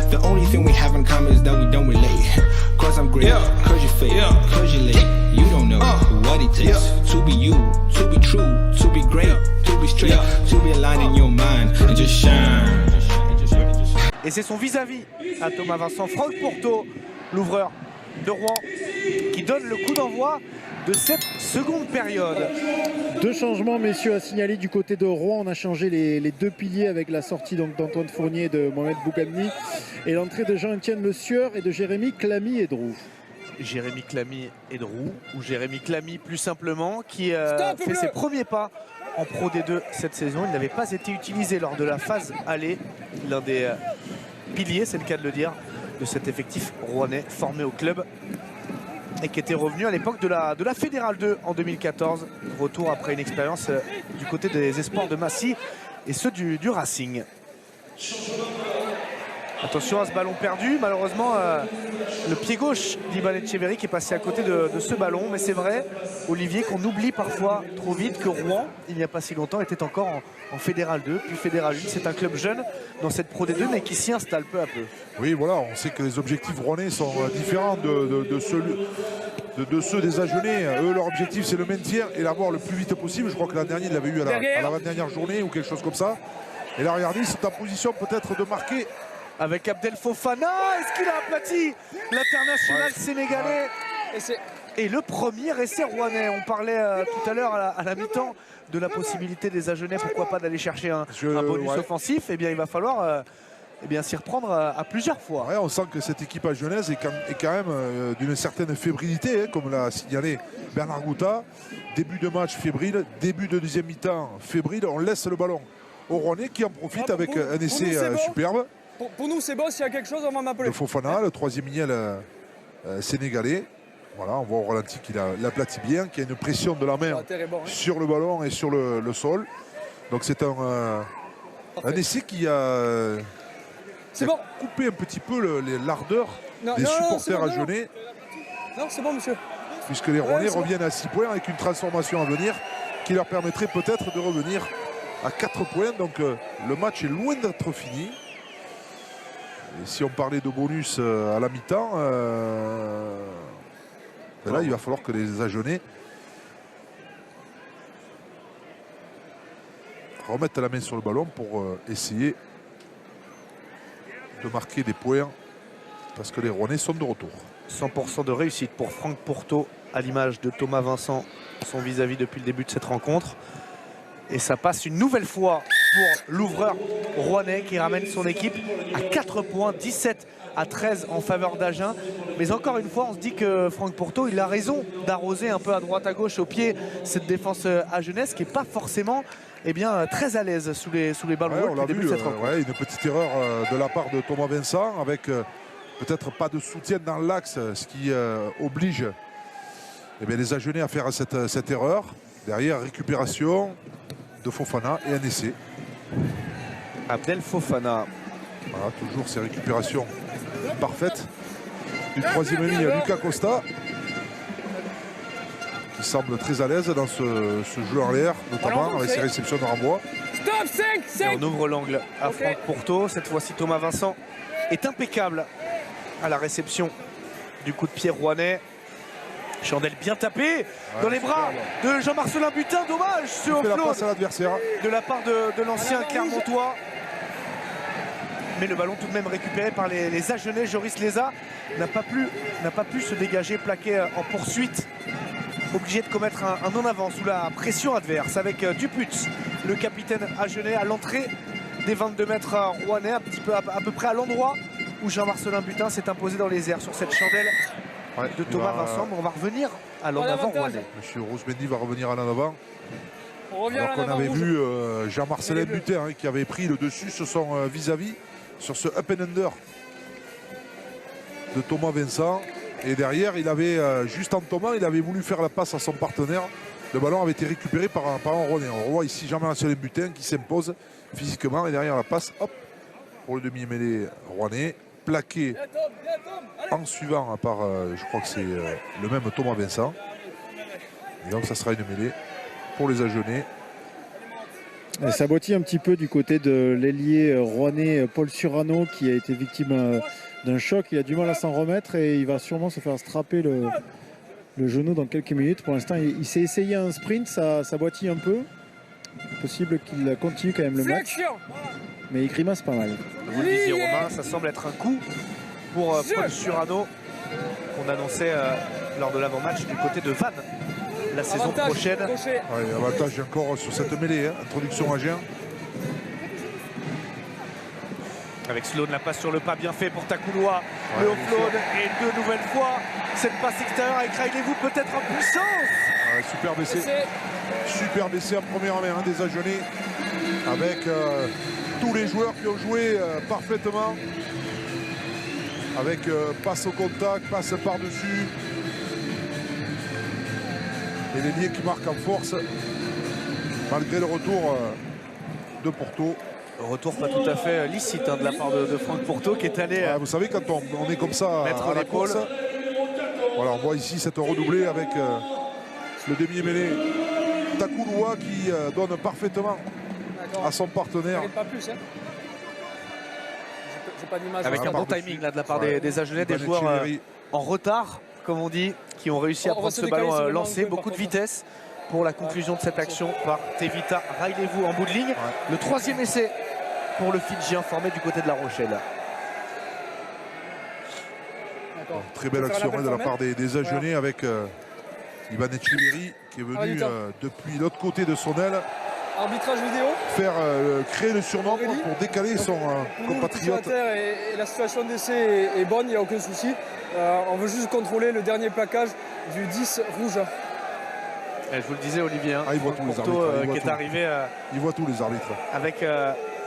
The only thing we have in common is that we don't relate. Cause I'm great, cause you fake, cause you late. You don't know what it takes to be you, to be true, to be great, to be straight, to be aligned in your mind, and just shine. Et c'est son vis-à-vis à Thomas Vincent, Franck Pourteau, l'ouvreur de Rouen, qui donne le coup d'envoi de cette seconde période. Deux changements, messieurs, à signaler du côté de Rouen. On a changé les deux piliers avec la sortie d'Antoine Fournier et de Mohamed Bougamni et l'entrée de Jean-Étienne Le Sieur et de Jérémy Clamy-Edroux. Jérémy Clamy-Edroux, ou Jérémy Clamy plus simplement, qui fait ses premiers pas en Pro D2 cette saison. Il n'avait pas été utilisé lors de la phase aller. L'un des piliers, c'est le cas de le dire, de cet effectif rouennais formé au club et qui était revenu à l'époque de la Fédérale 2 en 2014. Retour après une expérience du côté des Espoirs de Massy et ceux du Racing. Attention à ce ballon perdu, malheureusement le pied gauche d'Ivan Etcheverry qui est passé à côté de ce ballon. Mais c'est vrai, Olivier, qu'on oublie parfois trop vite que Rouen, il n'y a pas si longtemps, était encore en Fédérale 2, puis Fédérale 1. C'est un club jeune dans cette Pro D2 mais qui s'y installe peu à peu. Oui, voilà, on sait que les objectifs rouennais sont différents de ceux des Agenais. Eux, leur objectif, c'est le maintien et l'avoir le plus vite possible. Je crois que l'an dernier, il l'avait eu à la dernière journée ou quelque chose comme ça. Et là, regardez, ils sont en position peut-être de marquer. Avec Abdel Fofana, est-ce qu'il a aplati l'international sénégalais? Et le premier essai rouennais. On parlait tout à l'heure à la mi-temps de la possibilité des Agenais, pourquoi pas d'aller chercher un bonus offensif. Eh bien, il va falloir s'y reprendre à plusieurs fois. Ouais, on sent que cette équipe agenaise est quand même d'une certaine fébrilité, comme l'a signalé Bernard Gouta. Début de match fébrile, début de deuxième mi-temps fébrile. On laisse le ballon au Rouennais qui en profite avec un essai superbe. Pour nous, c'est bon. S'il y a quelque chose, on va m'appeler. Le Fofana, le troisième miel sénégalais. Voilà, on voit au ralenti qu'il a l'aplatit bien, qu'il y a une pression de la main sur le ballon et sur le sol. Donc c'est un essai qui a coupé un petit peu l'ardeur des supporters agenais. Non, c'est bon, monsieur. Puisque les Rouennais reviennent à 6 points avec une transformation à venir qui leur permettrait peut-être de revenir à 4 points. Donc le match est loin d'être fini. Et si on parlait de bonus à la mi-temps, là il va falloir que les Agenais remettent la main sur le ballon pour essayer de marquer des points parce que les Rouennais sont de retour. 100% de réussite pour Franck Pourteau à l'image de Thomas Vincent, son vis-à-vis depuis le début de cette rencontre. Et ça passe une nouvelle fois pour l'ouvreur rouennais qui ramène son équipe à 4 points, 17-13 en faveur d'Agen. Mais encore une fois, on se dit que Franck Pourteau, il a raison d'arroser un peu à droite à gauche au pied cette défense agenaise qui n'est pas forcément très à l'aise sous les ballons hauts depuis le début de cette rencontre. Une petite erreur de la part de Thomas Vincent avec peut-être pas de soutien dans l'axe, ce qui oblige Et bien les Agenais à faire cette erreur. Derrière, récupération de Fofana et un essai. Abdel Fofana. Voilà, toujours ces récupérations parfaites. Du troisième ligne, Lucas Costa, qui semble très à l'aise dans ce jeu en l'air, notamment avec ses réceptions de renvoi. Stop, 5. On ouvre l'angle à Franck Pourteau. Cette fois-ci, Thomas Vincent est impeccable à la réception du coup de pied rouennais. Chandelle bien tapé dans les bras de Jean-Marcelin Butin. Dommage ce offload de la part de l'ancien Clermontois. Mais le ballon tout de même récupéré par les Agenais. Joris Leza n'a pas pu se dégager, plaqué en poursuite. Obligé de commettre un en avant sous la pression adverse avec Duput, le capitaine Agenais, à l'entrée des 22 mètres rouennais, à peu près à l'endroit où Jean-Marcelin Butin s'est imposé dans les airs sur cette chandelle de Thomas Vincent. Mais on va revenir à l'en avant rouennais. Monsieur Rosemendi va revenir à l'en avant. Alors qu'on avait vu Jean-Marcelin Butin qui avait pris le dessus sur son vis-à-vis, sur ce up and under de Thomas Vincent. Et derrière, il avait, juste en tombant, il avait voulu faire la passe à son partenaire. Le ballon avait été récupéré par un Rouennais. On revoit ici Jean-Marcelin Butin qui s'impose physiquement. Et derrière la passe, hop, pour le demi-mêlée Rouennais. Plaqué en suivant par, je crois que c'est le même Thomas Vincent. Et donc ça sera une mêlée pour les Agenais. Et ça boitille un petit peu du côté de l'ailier rouennais Paul Surano, qui a été victime d'un choc. Il a du mal à s'en remettre et il va sûrement se faire strapper le genou dans quelques minutes. Pour l'instant, il s'est essayé un sprint, ça boitille un peu. Possible qu'il continue quand même le match. Mais il grimace pas mal. Vous le disiez, Romain, ça semble être un coup pour Paul Surano, qu'on annonçait lors de l'avant-match du côté de Vannes la saison prochaine. Ouais, avantage encore sur cette mêlée, hein. Introduction à Gien. Avec Sloan, la passe sur le pas bien fait pour Takouloua. Le offload et de nouvelles fois cette passe extérieure avec Railez-vous peut-être en puissance. Superbe essai. Superbe essai en première main des Agenais avec tous les joueurs qui ont joué parfaitement. Avec passe au contact, passe par-dessus. Et l'ailier qui marque en force malgré le retour de Pourteau. Retour pas tout à fait licite de la part de Franck Pourteau qui est allé. Vous savez, quand on est comme ça mettre à la course, voilà, on voit ici cette redoublée avec le demi-mêlée Takouloua qui donne parfaitement à son partenaire. Pas plus, hein. Pas avec un bon timing là, de la part des Agenais, des joueurs en retard, comme on dit, qui ont réussi à prendre ce ballon lancé. Beaucoup de vitesse pour la conclusion de cette action par Tevita Railez-vous en bout de ligne. Le troisième essai pour le Fidjien formé du côté de La Rochelle. Très belle action de la part des Agenais avec Ivan Echeverry qui est venu depuis l'autre côté de son aile. Arbitrage vidéo. Faire créer le surnombre pour décaler son compatriote. Et la situation d'essai est bonne, il n'y a aucun souci. On veut juste contrôler le dernier plaquage du 10 rouge. Et je vous le disais, Olivier, il voit tous les arbitres. qui est arrivé. Il voit tous les arbitres. Avec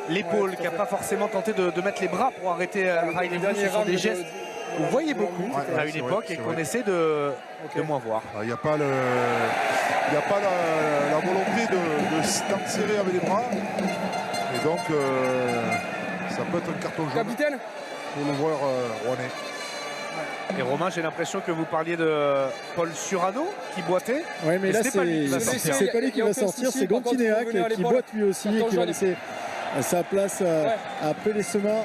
l'épaule, qui n'a pas forcément tenté de mettre les bras pour arrêter Railez-vous. Ce sont des gestes que vous voyez beaucoup à une époque et qu'on essaie de moins voir. Il n'y a pas la volonté de serrer avec les bras. Et donc, ça peut être un carton jaune. Capitaine pour le joueur rouennais. Et Romain, j'ai l'impression que vous parliez de Paul Surano qui boitait. Oui, mais là, c'est pas lui qui va sortir, c'est Gontinéac qui boite lui aussi et qui va laisser sa place à Pelessema.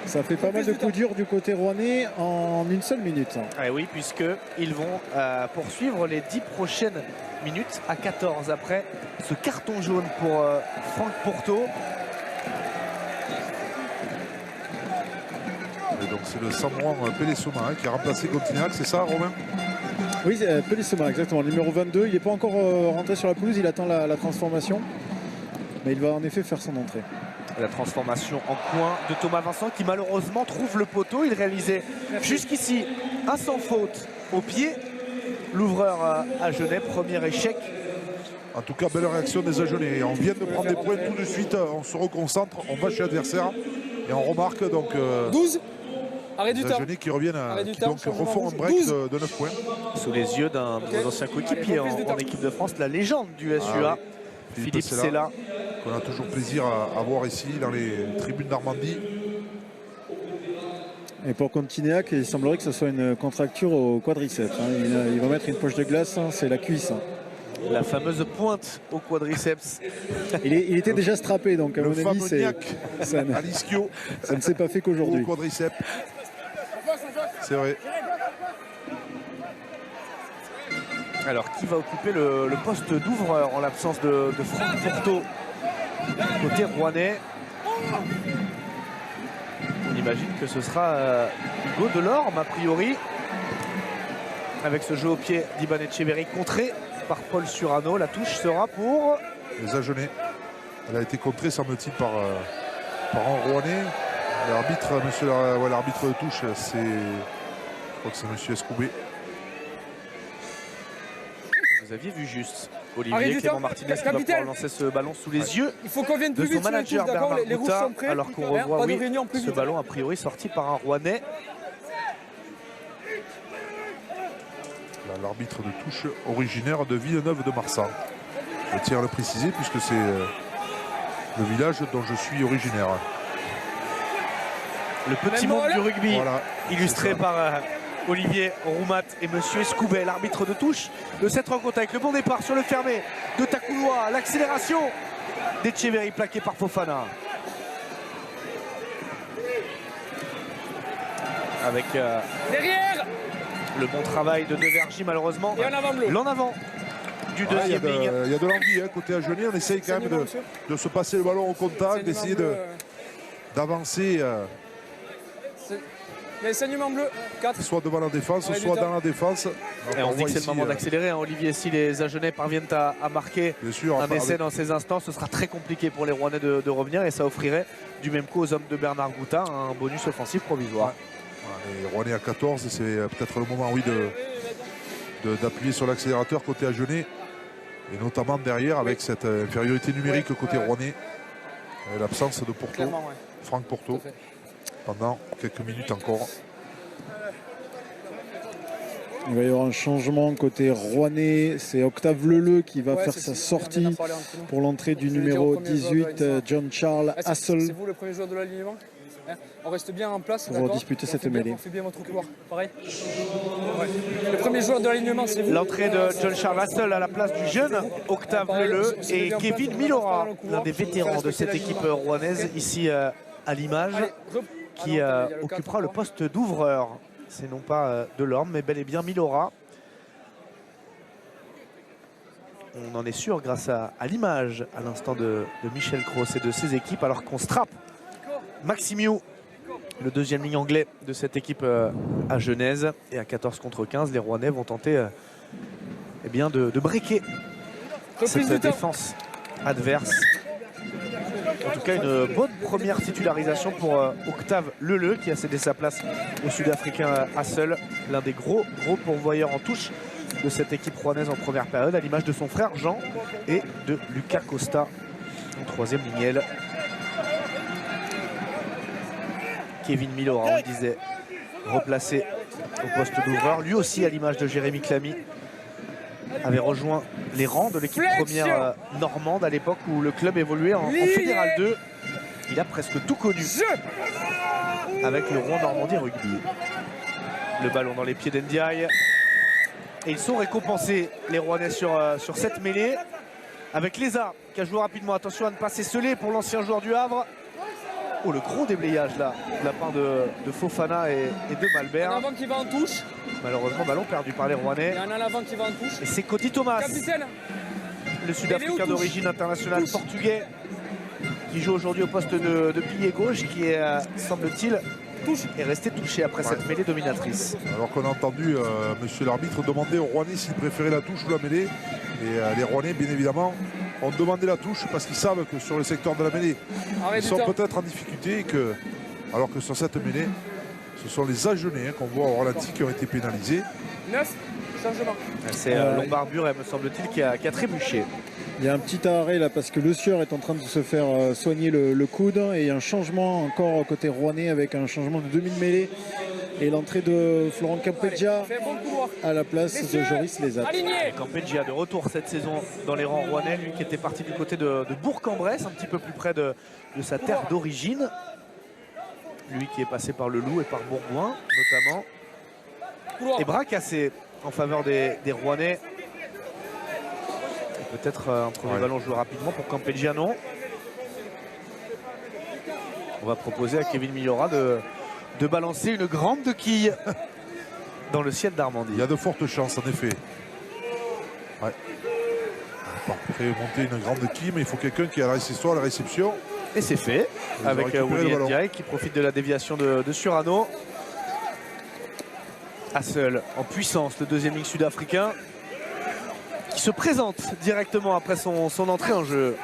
Ça fait pas mal de coups durs du côté rouennais en une seule minute. Ah oui, puisqu'ils vont poursuivre les 10 prochaines minutes à 14 après ce carton jaune pour Franck Pourteau. Et donc c'est le Samoan Pelessema qui a remplacé Gontinéac, c'est ça Romain? Oui, Pelessema, exactement, le numéro 22. Il n'est pas encore rentré sur la pelouse, il attend la transformation. Mais il va en effet faire son entrée. La transformation en coin de Thomas Vincent qui malheureusement trouve le poteau. Il réalisait jusqu'ici un sans faute au pied. L'ouvreur Agenais, premier échec. En tout cas, belle réaction des Agenais. On vient de prendre des points tout de suite. On se reconcentre, on va chez l'adversaire. Et on remarque donc 12 Arrêt du Les temps. Agenais qui reviennent, qui donc refont un break de 9 points. Sous les yeux d'un de nos anciens coéquipiers en équipe de France, la légende du SUA, Philippe Sella. Qu'on a toujours plaisir à voir ici dans les tribunes d'Armandie. Et pour Continéac, il semblerait que ce soit une contracture au quadriceps. Il va mettre une poche de glace, c'est la cuisse. La fameuse pointe au quadriceps. Il était déjà strappé, donc à mon avis, ça ne s'est pas fait qu'aujourd'hui. Au quadriceps. C'est vrai. Alors, qui va occuper le poste d'ouvreur en l'absence de Franck Porto côté rouennais? On imagine que ce sera Hugo Delorme, a priori, avec ce jeu au pied d'Iban Etcheverry contré par Paul Surano. La touche sera pour les Agenais. Elle a été contrée, semble-t-il, par un Rouennais. L'arbitre de touche, je crois que c'est M. Escoubé. Vous aviez vu juste Olivier Clément Martinez qui va pouvoir lancer ce ballon sous les yeux de son manager Bernard Gouta, alors qu'on revoit ce ballon a priori sorti par un Rouennais. L'arbitre de touche originaire de Villeneuve de Marsan. Je tiens à le préciser puisque c'est le village dont je suis originaire. Le petit monde du rugby, illustré par Olivier Roumat et Monsieur Escoubet, l'arbitre de touche de cette rencontre, avec le bon départ sur le fermé de Takouloa, l'accélération d'Etcheverry plaqué par Fofana. Avec derrière le bon travail de Devergy, malheureusement. L'en avant du deuxième ligne. Il y a de l'envie côté Agenais. On essaye quand même de se passer le ballon au contact, d'essayer d'avancer. Les saignements bleus, 4. Soit devant la défense, soit dans la défense. Et on dit que c'est le moment d'accélérer, Olivier. Si les Agenais parviennent à marquer un essai dans ces instants, ce sera très compliqué pour les Rouennais de revenir, et ça offrirait du même coup aux hommes de Bernard Gouta un bonus offensif provisoire. Les Rouennais à 14, c'est peut-être le moment, oui, d'appuyer sur l'accélérateur côté Agenais, et notamment derrière avec cette infériorité numérique côté Rouennais, l'absence de Porto, Franck Porto, pendant quelques minutes encore. Il va y avoir un changement côté Rouennais. C'est Octave Leleu qui va faire sa sortie pour l'entrée du numéro 18, John Charles Hassel. C'est vous le premier joueur de l'alignement? On reste bien en place pour disputer cette mêlée. On fait bien votre couloir, pareil. Le premier joueur de l'alignement, c'est vous. L'entrée de John Charles Hassel à la place du jeune Octave Leleu et Kevin Milora, l'un des vétérans de cette équipe rouennaise, ici à l'image, qui occupera le poste d'ouvreur. C'est non pas Delorme, mais bel et bien Milora. On en est sûr grâce à l'image à l'instant de Michel Cross et de ses équipes, alors qu'on strappe Maximiou, le deuxième ligne anglais de cette équipe à Genèse. Et à 14 contre 15, les Rouennais vont tenter eh bien de breaker cette défense adverse. En tout cas, une bonne première titularisation pour Octave Leleu, qui a cédé sa place au Sud-Africain Hassel, l'un des gros pourvoyeurs en touche de cette équipe rouennaise en première période, à l'image de son frère Jean et de Lucas Costa en troisième ligne. Kevin Milora, on le disait, replacé au poste d'ouvreur, lui aussi à l'image de Jérémy Clamy, avait rejoint les rangs de l'équipe première normande à l'époque où le club évoluait en Fédéral 2. Il a presque tout connu avec le Rouen Normandie Rugby. Le ballon dans les pieds d'Ndiaye. Et ils sont récompensés, les Rouennais, sur cette mêlée, avec Léza qui a joué rapidement. Attention à ne pas s'esseler pour l'ancien joueur du Havre. Oh, le gros déblayage là, de la part de Fofana et de Malbert. Un avant qui va en touche. Malheureusement, ballon perdu par les Rouennais. Il y en a un avant qui va en touche. Et c'est Cody Thomas, capitaine, le Sud-Africain d'origine internationale portugais, qui joue aujourd'hui au poste de pilier gauche, qui est, semble-t-il, est resté touché après cette mêlée dominatrice. Alors qu'on a entendu monsieur l'arbitre demander aux Rouennais s'ils préféraient la touche ou la mêlée. Et les Rouennais, bien évidemment, ont demandé la touche parce qu'ils savent que sur le secteur de la mêlée, ils sont peut-être en difficulté. Et alors que sur cette mêlée, ce sont les Agenais qu'on voit au ralenti qui ont été pénalisés. 9 changements. C'est Lombard-Buret, me semble-t-il, qui a trébuché. Il y a un petit arrêt là parce que Le Sieur est en train de se faire soigner le coude, et il y a un changement encore côté rouennais avec un changement de demi-mêlée Et l'entrée de Florent Campeggia à la place de Joris Lézat. Campeggia de retour cette saison dans les rangs rouennais, lui qui était parti du côté de Bourg-en-Bresse, un petit peu plus près de sa terre d'origine. Lui qui est passé par le Loup et par Bourgoin notamment. Et bras cassé en faveur des Rouennais. Peut-être un premier ballon joué rapidement pour Campeggia, non. On va proposer à Kevin Millora de balancer une grande quille dans le ciel d'Armandie. Il y a de fortes chances en effet. Ouais. On peut monter une grande quille, mais il faut quelqu'un qui a la réception. Et c'est fait avec Willy Ndiaye qui profite de la déviation de Surano. Hassel en puissance, le deuxième ligne sud-africain qui se présente directement après son entrée en jeu.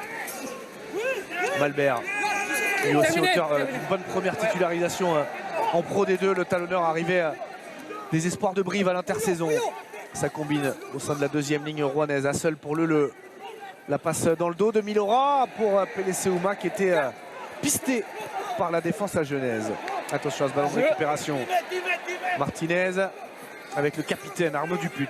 Malbert, lui aussi auteur d'une bonne première titularisation en Pro D2, le talonneur arrivé des espoirs de Brive à l'intersaison. Ça combine au sein de la deuxième ligne rouennaise. Hassel pour le la passe dans le dos de Millora pour Pelé-Seouma qui était pisté par la défense à Genèse. Attention à ce ballon de récupération. Martinez avec le capitaine Arnaud Duput.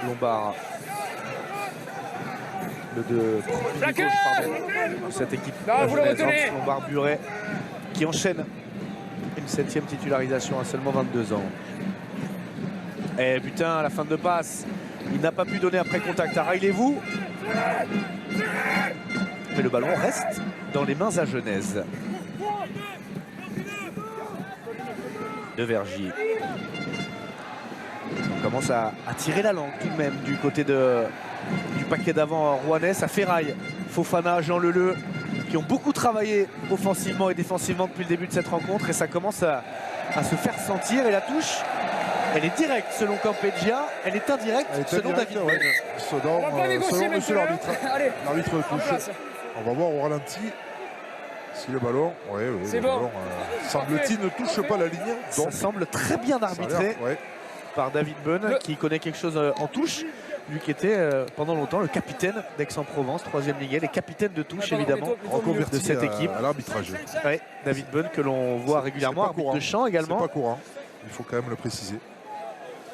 Lombard. Le de cette équipe. Lombard-Buret qui enchaîne une 7e titularisation à seulement 22 ans. Et putain, à la fin de passe, il n'a pas pu donner après contact à Railez-vous. Mais le ballon reste dans les mains à Genèse. De Vergy. On commence à tirer la langue tout de même du côté du paquet d'avant rouennais. Ça ferraille Fofana, Jean Leleu qui ont beaucoup travaillé offensivement et défensivement depuis le début de cette rencontre. Et ça commence à se faire sentir. Et la touche, elle est directe selon Campeggia, elle est indirecte selon David Bonne. Selon monsieur l'arbitre. L'arbitre touche. On va voir au ralenti si le ballon, semble-t-il, ne touche pas la ligne. Donc, ça semble très bien arbitré par David Bonne qui connaît quelque chose en touche. Lui qui était pendant longtemps le capitaine d'Aix-en-Provence, 3e ligue, et capitaine de touche évidemment de cette équipe. À l'arbitrage. Ouais, David Bonne que l'on voit régulièrement, arbitre de champ également. C'est pas courant, il faut quand même le préciser.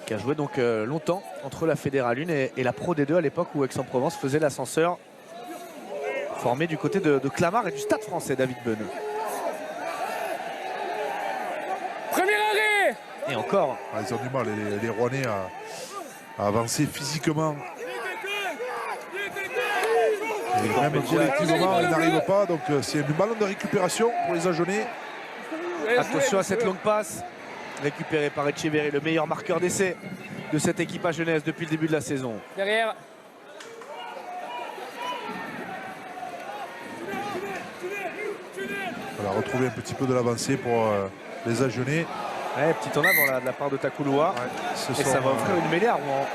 Qui a joué donc longtemps entre la Fédérale 1 et la Pro D2 à l'époque où Aix-en-Provence faisait l'ascenseur, formé du côté de Clamart et du Stade Français. David Bonne. Premier arrêt. Et encore. Ils ont du mal les Rouennais à avancer physiquement. Et même collectivement, ils n'arrivent pas. Donc c'est un ballon de récupération pour les Agenais. Attention à cette longue passe. Récupéré par Echeverry, le meilleur marqueur d'essai de cette équipe à Genèse depuis le début de la saison. Derrière. Voilà, retrouver un petit peu de l'avancée pour les Agenais. Ouais, petit en avant là, de la part de Takouloua. Et ça va offrir une mêlée à Rouen.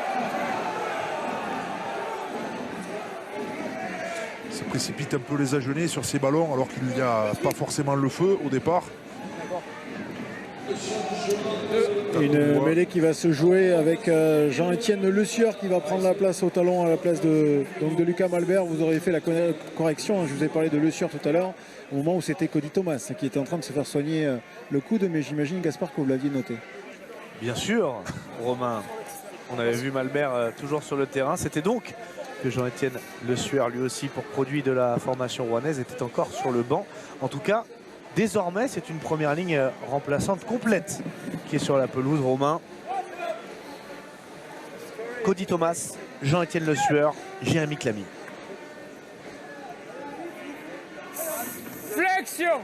Ça précipite un peu les Agenais sur ces ballons alors qu'il n'y a pas forcément le feu au départ. Une mêlée qui va se jouer avec Jean-Étienne Le Sueur qui va prendre la place au talon à la place de Lucas Malbert. Vous aurez fait la correction, hein, je vous ai parlé de Le Sueur tout à l'heure, au moment où c'était Cody Thomas qui était en train de se faire soigner le coude, mais j'imagine Gaspard que vous l'aviez noté. Bien sûr, Romain. On avait vu Malbert toujours sur le terrain. C'était donc que Jean-Étienne Le Sueur, lui aussi pour produit de la formation rouennaise, était encore sur le banc. En tout cas, désormais, c'est une première ligne remplaçante complète qui est sur la pelouse, Romain. Cody Thomas, Jean-Étienne Le Sueur, Jérémy Clamy. Flexion.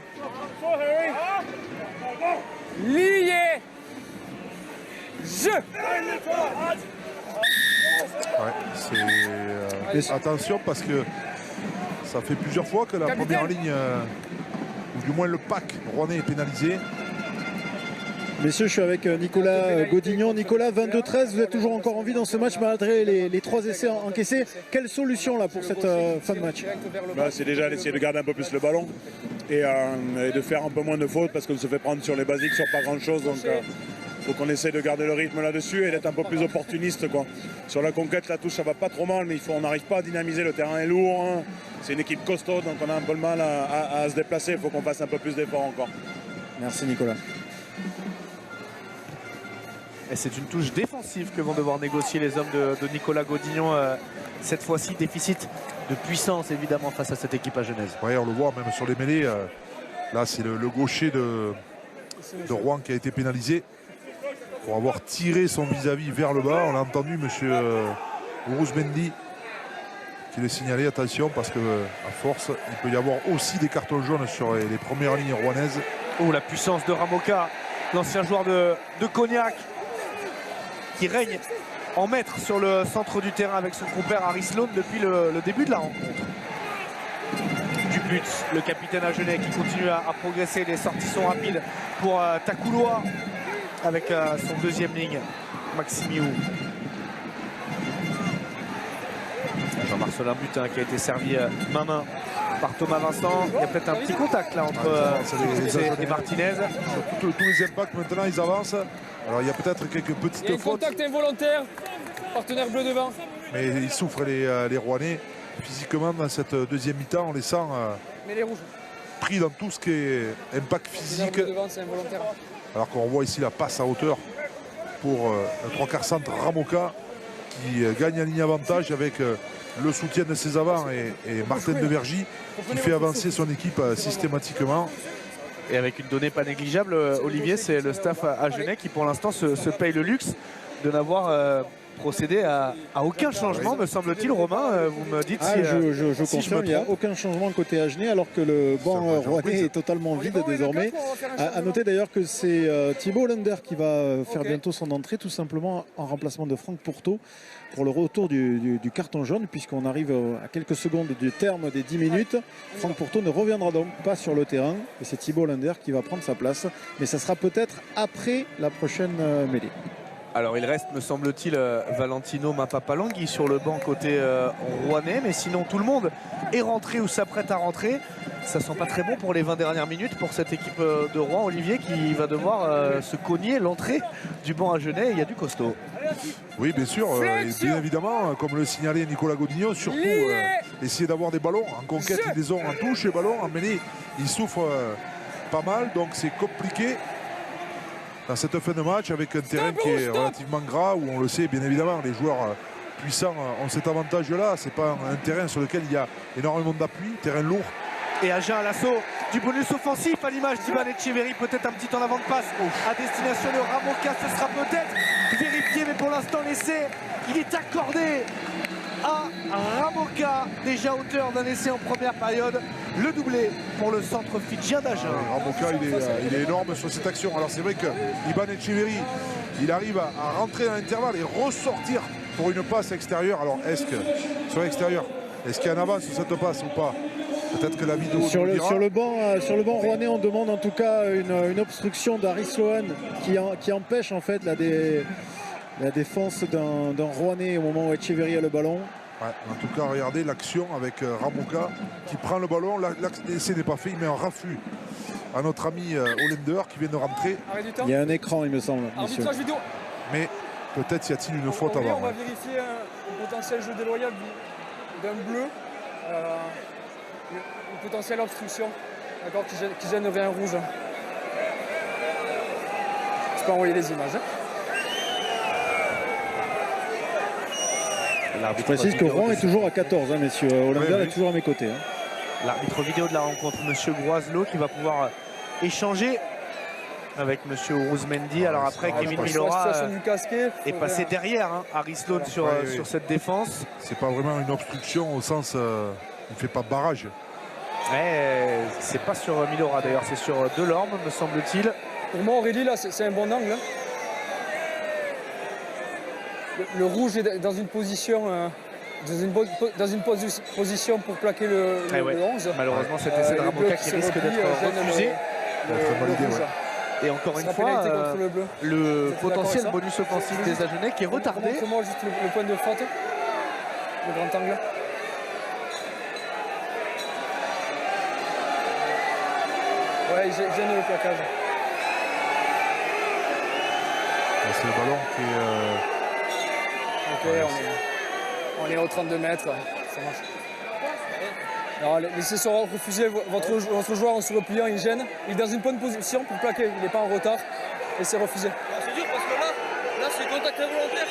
Lié. Jeu. Attention parce que ça fait plusieurs fois que la première ligne, ou du moins le pack rouennais est pénalisé. Messieurs, je suis avec Nicolas Godignon. Nicolas, 22-13, vous êtes toujours encore en vie dans ce match malgré les 3 essais encaissés. Quelle solution là pour cette fin de match? C'est déjà d'essayer de garder un peu plus le ballon et de faire un peu moins de fautes parce qu'on se fait prendre sur les basiques, sur pas grand chose. Donc faut qu'on essaye de garder le rythme là-dessus et d'être un peu plus opportuniste, quoi. Sur la conquête, la touche, ça va pas trop mal, mais on n'arrive pas à dynamiser, le terrain est lourd. Hein. C'est une équipe costaud, donc on a un peu de mal à se déplacer. Il faut qu'on fasse un peu plus d'efforts encore. Merci Nicolas. Et c'est une touche défensive que vont devoir négocier les hommes de Nicolas Godignon. Cette fois-ci, déficit de puissance évidemment face à cette équipe à Genèse. Ouais, on le voit même sur les mêlées. Là, c'est le gaucher de Rouen qui a été pénalisé pour avoir tiré son vis-à-vis vers le bas. On a entendu monsieur Ouruzmendi qui le signalait, attention, parce que à force, il peut y avoir aussi des cartons jaunes sur les premières lignes rouennaises. Oh, la puissance de Ramoka, l'ancien joueur de Cognac, qui règne en maître sur le centre du terrain avec son compère Harry Sloan depuis le début de la rencontre. Duputz, le capitaine agenais qui continue à progresser. Les sorties sont rapides pour Takouloa avec son deuxième ligne, Maximiou. Jean-Marcelin Butin qui a été servi main-main par Thomas Vincent. Il y a peut-être un petit contact là entre et Martinez. Tous les impacts maintenant, ils avancent. Alors il y a peut-être quelques petites fautes. Contact involontaire, partenaire bleu devant. Mais ils souffrent les Rouennais physiquement dans cette deuxième mi-temps. On les sent Mais les rouges. pris dans tout ce qui est impact physique. Bleu devant, c'est involontaire. Alors qu'on voit ici la passe à hauteur pour le 3/4 centre Ramoka qui gagne la ligne avantage avec le soutien de ses avants et Martin Devergy qui fait avancer son équipe systématiquement. Et avec une donnée pas négligeable, Olivier, c'est le staff agenais qui pour l'instant se paye le luxe de n'avoir procédé à aucun changement, me semble-t-il. Romain, vous me dites si je si confirme, il n'y a aucun changement côté agenais alors que le banc rouennais est totalement vide désormais. À noter d'ailleurs que c'est Thibaut Hollander qui va faire bientôt son entrée, tout simplement en remplacement de Franck Pourteau pour le retour du carton jaune, puisqu'on arrive à quelques secondes du terme des 10 minutes. Franck Pourteau ne reviendra donc pas sur le terrain et c'est Thibaut Hollander qui va prendre sa place, mais ça sera peut-être après la prochaine mêlée. Alors il reste, me semble-t-il, Valentino Mapapalangui sur le banc côté rouennais, mais sinon tout le monde est rentré ou s'apprête à rentrer. Ça sent pas très bon pour les 20 dernières minutes pour cette équipe de Rouen, Olivier, qui va devoir se cogner l'entrée du banc agenais. Il y a du costaud. Oui, bien sûr, et bien évidemment, comme le signalait Nicolas Godignon, surtout essayer d'avoir des ballons. En conquête, ils les ont en touche, les ballons. En mêlée, ils souffrent pas mal, donc c'est compliqué dans cette fin de match avec un terrain qui est relativement gras, où on le sait, bien évidemment, les joueurs puissants ont cet avantage-là. C'est pas un terrain sur lequel il y a énormément d'appui, terrain lourd. Et Agen à l'assaut du bonus offensif à l'image d'Ivan Etcheverry, peut-être un petit en avant de passe à destination de Ramoka, ce sera peut-être vérifié, mais pour l'instant l'essai il est accordé à Ramoka, déjà auteur d'un essai en première période, le doublé pour le centre fidjien d'Agen. Ramoka il est énorme sur cette action. Alors c'est vrai que Ivan Etcheverry il arrive à rentrer dans l'intervalle et ressortir pour une passe extérieure. Alors est-ce que sur l'extérieur, est-ce qu'il y a un avance sur cette passe ou pas? Peut-être que la vidéo sur le banc rouennais, on demande en tout cas une obstruction d'Harry Sloan qui empêche en fait la défense d'un Rouennais au moment où Etcheverry a le ballon. Ouais, en tout cas, regardez l'action avec Ramoka qui prend le ballon. L'essai n'est pas fait, il met un raffut à notre ami Hollander qui vient de rentrer. Il y a un écran, il me semble. Mais peut-être y a-t-il une faute avant. On va vérifier un potentiel jeu déloyal d'un bleu. Une potentielle obstruction, d'accord, qui gênerait un rouge. Je peux envoyer les images. Je précise que Rouen est toujours à 14, messieurs. Hollander est toujours à mes côtés. L'arbitre vidéo de la rencontre, monsieur Groiselot, qui va pouvoir échanger avec monsieur Ouruzmendi. Alors après, Kevin Milora est passé derrière Harry Sloan sur cette défense. C'est pas vraiment une obstruction au sens il ne fait pas barrage. C'est pas sur Milora d'ailleurs, c'est sur Delorme, me semble-t-il. Pour moi, Aurélie, là, c'est un bon angle. Le rouge est dans une position, position pour plaquer le 11. Malheureusement, cet essai de Ramoka qui risque d'être refusé. Et encore une fois, le potentiel bonus offensif des Agenais qui est retardé. Montre-moi juste le point de faute, le grand angle. Ouais, il gêne le plaquage. C'est le ballon qui est... Ok, on est au 32 mètres. Ça marche. Alors, laissez sur refuser votre joueur en se repliant, il gêne. Il est dans une bonne position pour plaquer, il n'est pas en retard. Laissez refuser. C'est dur parce que là c'est contact involontaire.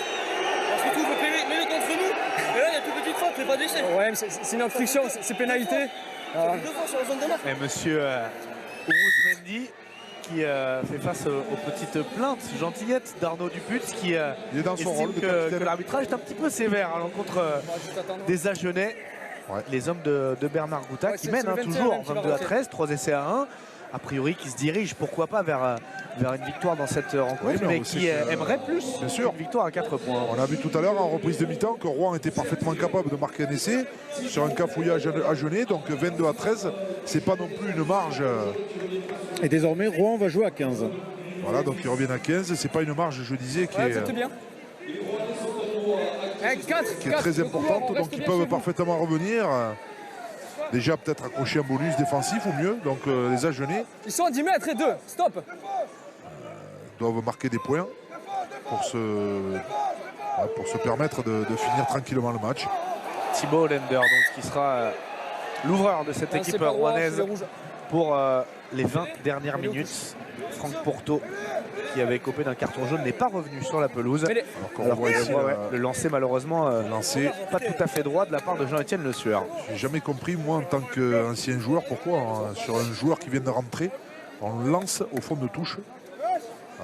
Parce que tout veut mettre contre nous. Et là il y a toute petite faute, c'est pas d'essai. Ouais, c'est une obstruction, c'est pénalité. Ça fait 2 fois sur la zone de marque. Et monsieur Ouzmendi qui fait face aux petites plaintes gentillettes d'Arnaud Duput qui il est dans son rôle de que l'arbitrage est un petit peu sévère à l'encontre des Agenais. Ouais. Les hommes de Bernard Gouta qui mènent toujours 22-13, 3 essais à 1. A priori qui se dirige pourquoi pas vers une victoire dans cette rencontre, oui, mais qui aimerait plus bien sûr. une victoire à 4 points. On a vu tout à l'heure en reprise de mi-temps que Rouen était parfaitement capable de marquer un essai sur un cafouillage à Genève, donc 22-13, c'est pas non plus une marge. Et désormais Rouen va jouer à 15. Voilà, donc ils reviennent à 15, c'est pas une marge, je disais, qui est très importante, donc ils peuvent parfaitement revenir. Déjà peut-être accrocher un bonus défensif ou mieux, donc les Agenais. Ils sont à 10 mètres et 2, stop. Doivent marquer des points pour se permettre de finir tranquillement le match. Thibaut Hollander donc, qui sera l'ouvreur de cette équipe rouennaise pour les 20 dernières minutes. Franck Porto qui avait copé d'un carton jaune n'est pas revenu sur la pelouse. Le lancer malheureusement pas tout à fait droit de la part de Jean-Étienne Le Sueur. J'ai jamais compris moi en tant qu'ancien joueur pourquoi sur un joueur qui vient de rentrer on lance au fond de touche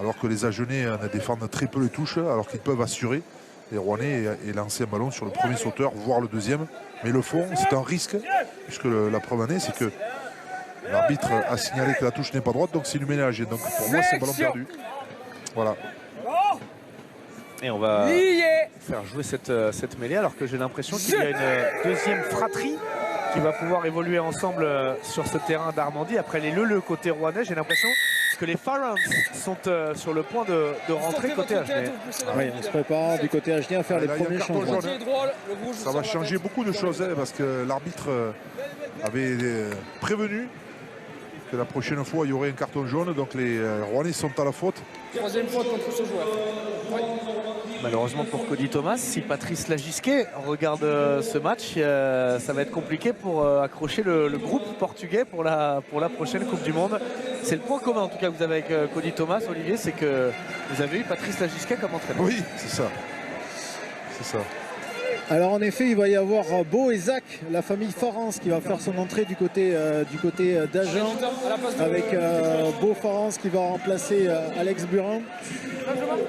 alors que les Agenais ne défendent très peu les touches alors qu'ils peuvent assurer les Rouennais et lancer un ballon sur le premier sauteur voire le deuxième, mais le fond c'est un risque puisque la preuve en est c'est que l'arbitre a signalé que la touche n'est pas droite, donc c'est une ménage. Donc pour moi, c'est un ballon perdu. Voilà. Et on va faire jouer cette mêlée alors que j'ai l'impression qu'il y a une deuxième fratrie qui va pouvoir évoluer ensemble sur ce terrain d'Armandie. Après les Leleux côté rouennais, j'ai l'impression que les Farrans sont sur le point de rentrer côté Agenais. Oui, on se prépare du côté Agenais à faire les premiers changements. Ça va changer beaucoup de choses parce que l'arbitre avait prévenu que la prochaine fois il y aurait un carton jaune, donc les Rouennais sont à la faute. Troisième faute contre ce joueur. Oui. Malheureusement pour Cody Thomas, si Patrice Lagisquet regarde ce match, ça va être compliqué pour accrocher le groupe portugais pour la prochaine Coupe du Monde. C'est le point commun en tout cas que vous avez avec Cody Thomas, Olivier, c'est que vous avez eu Patrice Lagisquet comme entraîneur. Oui, c'est ça. C'est ça. Alors en effet, il va y avoir Beau et Zach, la famille Farrans qui va faire son entrée du côté d'Agen, avec Beau Farrans qui va remplacer Alex Burin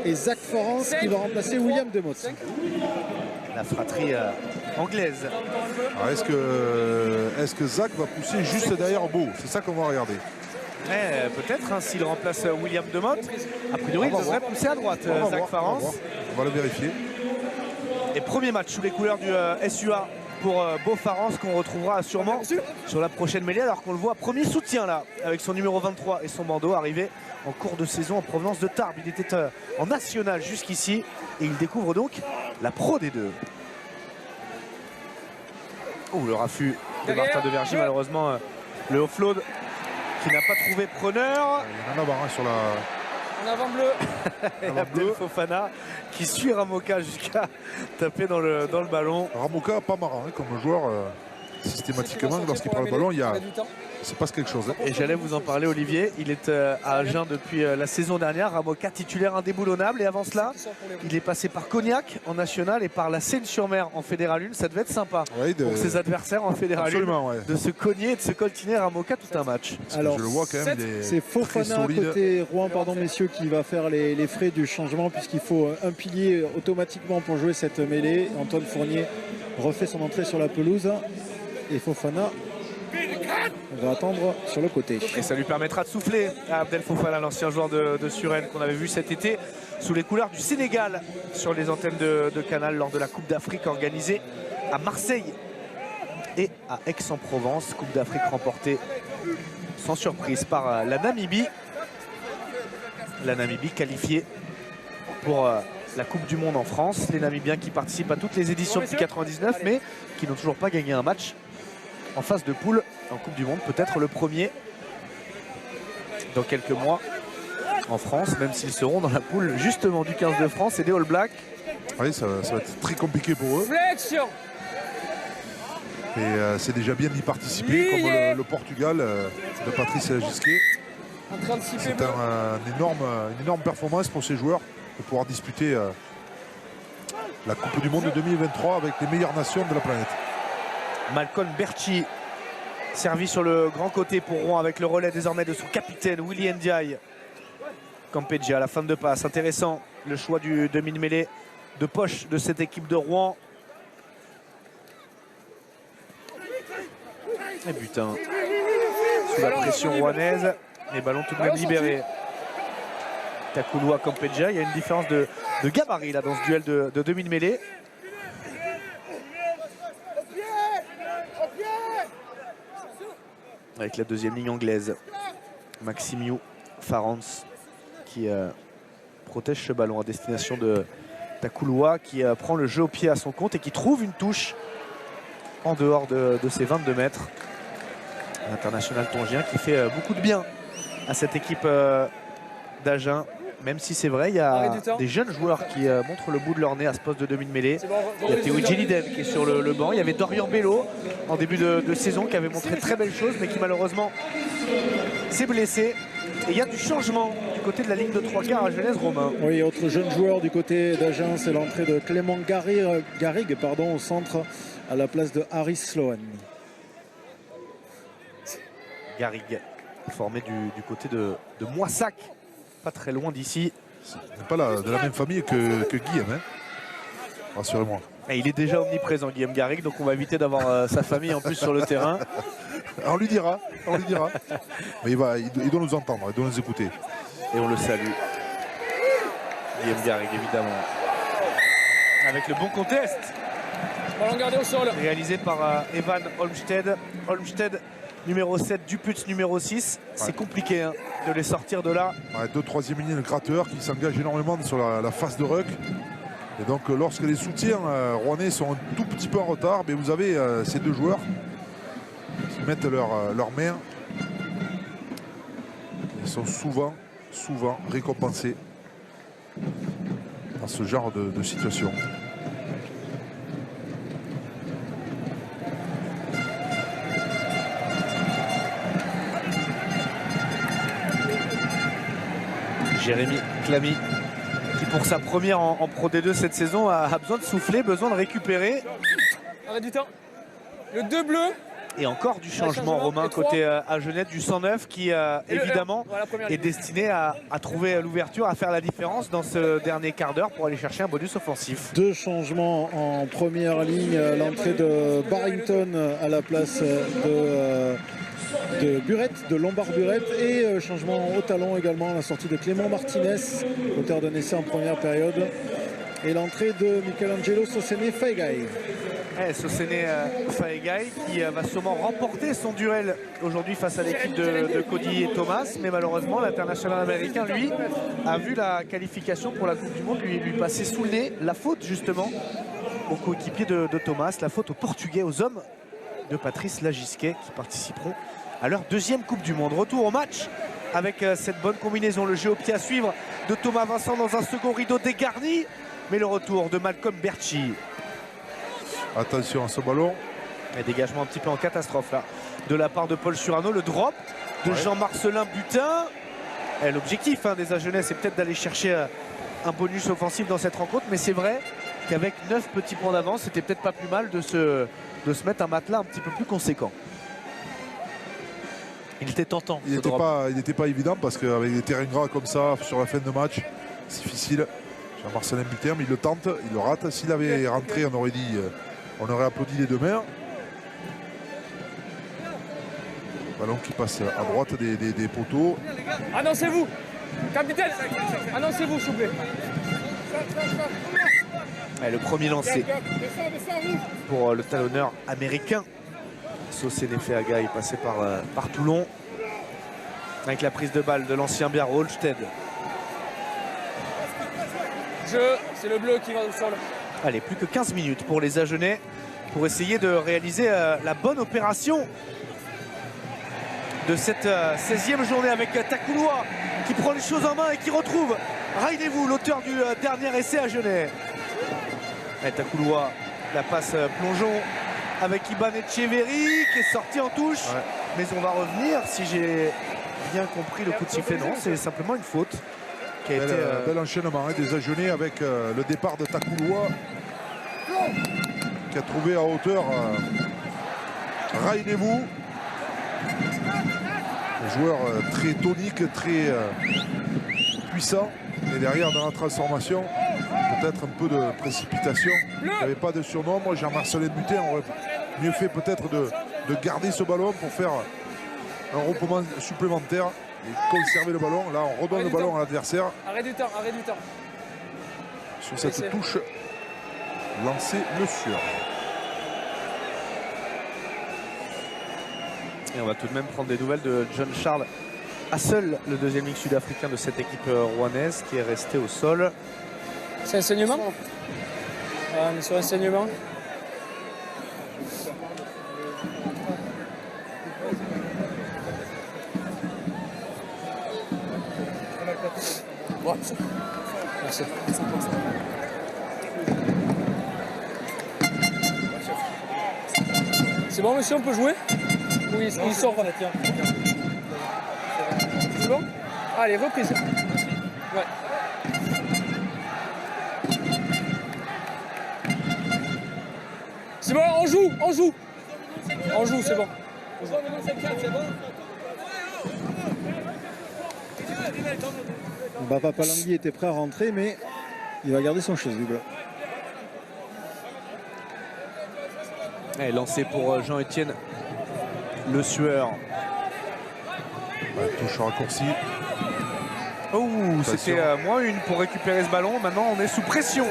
et Zach Farrans qui va remplacer William Demotte. La fratrie anglaise. Est-ce que Zach va pousser juste derrière Beau? C'est ça qu'on va regarder. Peut-être, hein, s'il remplace William Demotte. A priori, il devrait pousser à droite, Zach Farrans. On va le vérifier. Et premier match sous les couleurs du SUA pour Beau Farrans qu'on retrouvera sûrement sur la prochaine mêlée alors qu'on le voit premier soutien là avec son numéro 23 et son bandeau arrivé en cours de saison en provenance de Tarbes. Il était en national jusqu'ici et il découvre donc la Pro D2. Oh, le raffut de Martin Devergy, malheureusement le offload qui n'a pas trouvé preneur. Il y en a un sur la... En avant bleu. Et Abdel Fofana qui suit Ramoka jusqu'à taper dans le ballon. Ramoka pas marrant hein, comme joueur systématiquement lorsqu'il prend le ballon il se passe quelque chose. Hein. Et j'allais vous en parler Olivier, il est à Agen depuis la saison dernière, Ramoka titulaire indéboulonnable et avant cela il est passé par Cognac en national et par la Seine-sur-Mer en Fédéral 1, ça devait être sympa pour ses adversaires en Fédéral 1 de se cogner et de se coltiner Ramoka tout un match. Alors je le vois quand même, c'est Fofana côté Rouen messieurs qui va faire les frais du changement puisqu'il faut un pilier automatiquement pour jouer cette mêlée. Antoine Fournier refait son entrée sur la pelouse et Fofana va attendre sur le côté. Et ça lui permettra de souffler à Abdel Fofana, l'ancien joueur de Suresnes qu'on avait vu cet été sous les couleurs du Sénégal sur les antennes de Canal lors de la Coupe d'Afrique organisée à Marseille et à Aix-en-Provence. Coupe d'Afrique remportée sans surprise par la Namibie. La Namibie qualifiée pour la Coupe du Monde en France. Les Namibiens qui participent à toutes les éditions depuis 1999 mais qui n'ont toujours pas gagné un match en phase de poule en Coupe du Monde, peut-être le premier dans quelques mois. en France, même s'ils seront dans la poule justement du 15 de France et des All Blacks. Oui, ça va être très compliqué pour eux. Flexion. Et c'est déjà bien d'y participer, comme le Portugal de Patrice Gisquet. C'est une énorme performance pour ces joueurs de pouvoir disputer la Coupe du Monde de 2023 avec les meilleures nations de la planète. Malcolm Berchi, servi sur le grand côté pour Rouen avec le relais désormais de son capitaine Willy Ndiaye. Campeggio à la fin de passe. Intéressant le choix du demi-mêlée de poche de cette équipe de Rouen. Et butin sous la pression rouennaise. Les ballons tout de même libérés. Takouloua, Campeggio. Il y a une différence de gabarit là dans ce duel de demi-mêlée. Avec la deuxième ligne anglaise. Maximiu Farans qui protège ce ballon à destination de Takouloua, qui prend le jeu au pied à son compte et qui trouve une touche en dehors de ses 22 mètres. L'international tongien qui fait beaucoup de bien à cette équipe d'Agen, même si c'est vrai, il y a des jeunes joueurs qui montrent le bout de leur nez à ce poste de demi-mêlée. Il y a Théo Djeliden qui est sur le banc. Il y avait Dorian Bello en début de saison qui avait montré très belles choses, mais qui malheureusement s'est blessé. Et il y a du changement du côté de la ligne de 3/4 à Genèse, Romain. Oui, autre jeune joueur du côté d'Agen, c'est l'entrée de Clément Garrigue au centre à la place de Harry Sloan. Garrigue, formé du côté de Moissac, pas très loin d'ici. Pas de la même famille que Guillaume, hein, rassurez-moi. Et il est déjà omniprésent, Guillaume Garrigue, donc on va éviter d'avoir sa famille en plus sur le terrain. On lui dira. Mais il doit nous entendre, il doit nous écouter. Et on le salue. Guillaume Garrigue, évidemment. Avec le bon contest. Ballon gardé au sol. Réalisé par Evan Olmsted. Olmsted, numéro 7, Duputz, numéro 6. Ouais. C'est compliqué hein, de les sortir de là. Ouais, 2 troisième ligne, le gratteur qui s'engage énormément sur la phase de ruck. Et donc lorsque les soutiens rouennais sont un tout petit peu en retard, mais vous avez ces deux joueurs qui mettent leurs mains. Ils sont souvent récompensés dans ce genre de situation. Jérémy Clamy, qui pour sa première en Pro D2 cette saison a besoin de souffler, besoin de récupérer. Arrêt du temps. Le 2 bleu. Et encore du changement, Romain, côté Agenais, du 109 qui évidemment est destiné à trouver l'ouverture, à faire la différence dans ce dernier quart d'heure pour aller chercher un bonus offensif. 2 changements en première ligne, l'entrée de Barrington à la place de Burette, de Lombard Burette, et changement au talon également, la sortie de Clément Martinez, auteur d'un essai en première période, et l'entrée de Michelangelo Sosene Faegai. Sosene Faegai qui va sûrement remporter son duel aujourd'hui face à l'équipe de Cody et Thomas, mais malheureusement l'international américain lui a vu la qualification pour la Coupe du Monde lui passer sous le nez. La faute justement au coéquipier de Thomas, la faute aux Portugais, aux hommes de Patrice Lagisquet qui participeront à leur 2e Coupe du Monde. Retour au match avec cette bonne combinaison, le jeu au pied à suivre de Thomas Vincent dans un second rideau dégarni, mais le retour de Malcolm Berchi. Attention à ce ballon. Un dégagement un petit peu en catastrophe là de la part de Paul Surano. Le drop de Jean-Marcelin Butin. L'objectif des Agenais, c'est peut-être d'aller chercher un bonus offensif dans cette rencontre, mais c'est vrai qu'avec 9 petits points d'avance, c'était peut-être pas plus mal de se mettre un matelas un petit peu plus conséquent. Il était tentant. Il n'était pas évident parce qu'avec des terrains gras comme ça sur la fin de match, c'est difficile. Jean-Marcelin Butin, mais il le tente, il le rate. S'il avait rentré, on aurait dit, on aurait applaudi les deux mains. Ballon qui passe à droite des poteaux. Annoncez-vous, capitaine. Annoncez-vous, s'il vous plaît. Le premier lancé pour le talonneur américain. Sosene Faegai passé par Toulon. Avec la prise de balle de l'ancien biard Olmsted. C'est le bleu qui va au sol. Allez, plus que 15 minutes pour les Agenais pour essayer de réaliser la bonne opération de cette 16e journée avec Takouloua qui prend les choses en main et qui retrouve Rainevou, l'auteur du dernier essai à Genève. Takouloua, la passe plongeon avec Iban Etcheverry qui est sorti en touche. Ouais. Mais on va revenir, si j'ai bien compris le coup de sifflet. Non, c'est simplement une faute. Qui a été, bel enchaînement des Agenais avec le départ de Takouloua qui a trouvé à hauteur Rainevou. Un joueur très tonique, très puissant. Et derrière, dans la transformation, peut-être un peu de précipitation. Il n'y avait pas de surnom. Moi, Jean-Marcelin Butin aurait mieux fait peut-être de garder ce ballon pour faire un regroupement supplémentaire et conserver le ballon. Là, on redonne le ballon à l'adversaire. Arrête du temps, arrête du temps. Sur cette touche, lancer le sur. Et on va tout de même prendre des nouvelles de John Charles Hassel, le deuxième ligue sud-africain de cette équipe rouennaise qui est resté au sol. C'est un saignement. On est sur un saignement. Merci. C'est bon, monsieur, on peut jouer? Oui, il sort. Tiens. C'est bon? Allez, reprise. Ouais. C'est bon, on joue, on joue. On joue, c'est bon. Baba Palangui était prêt à rentrer, mais il va garder son chasuble. Et lancé pour Jean-Étienne Le Sueur. Touche raccourci. Oh, c'était moins une pour récupérer ce ballon. Maintenant, on est sous pression.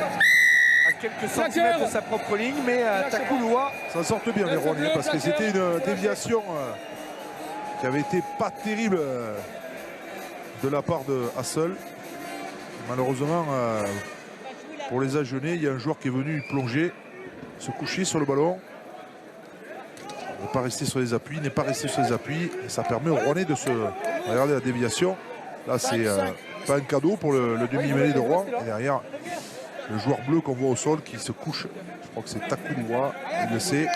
À quelques centimètres de sa propre ligne, mais Takouloua s'en sortent bien les Rouennais parce que c'était une déviation qui avait été pas terrible de la part de Hassel. Malheureusement, pour les Agenais, il y a un joueur qui est venu plonger, se coucher sur le ballon. N'est pas resté sur les appuis, n'est pas resté sur les appuis. Et ça permet aux Rouennais de se... Regardez la déviation. Là, c'est pas un cadeau pour le demi-mêlée de Rouen. Et derrière, le joueur bleu qu'on voit au sol qui se couche. Je crois que c'est Takouloua. Il le sait.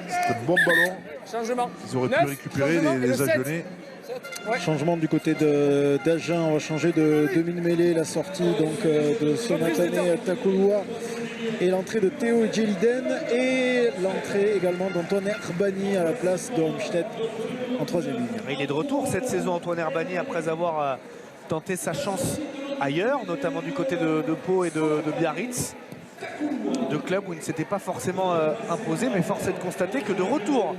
C'est un bon ballon. Changement. Ils auraient pu récupérer les Agenais. Ouais. Changement du côté d'Agen. On va changer de demi-mêlée. La sortie donc, de Sonatane Takouloua. Et l'entrée de Théo Djeliden et l'entrée également d'Antoine Herbani à la place d'Olmstedt en troisième ligne. Il est de retour cette saison, Antoine Herbani, après avoir tenté sa chance ailleurs, notamment du côté de Pau et de Biarritz. Deux clubs où il ne s'était pas forcément imposé, mais force est de constater que de retour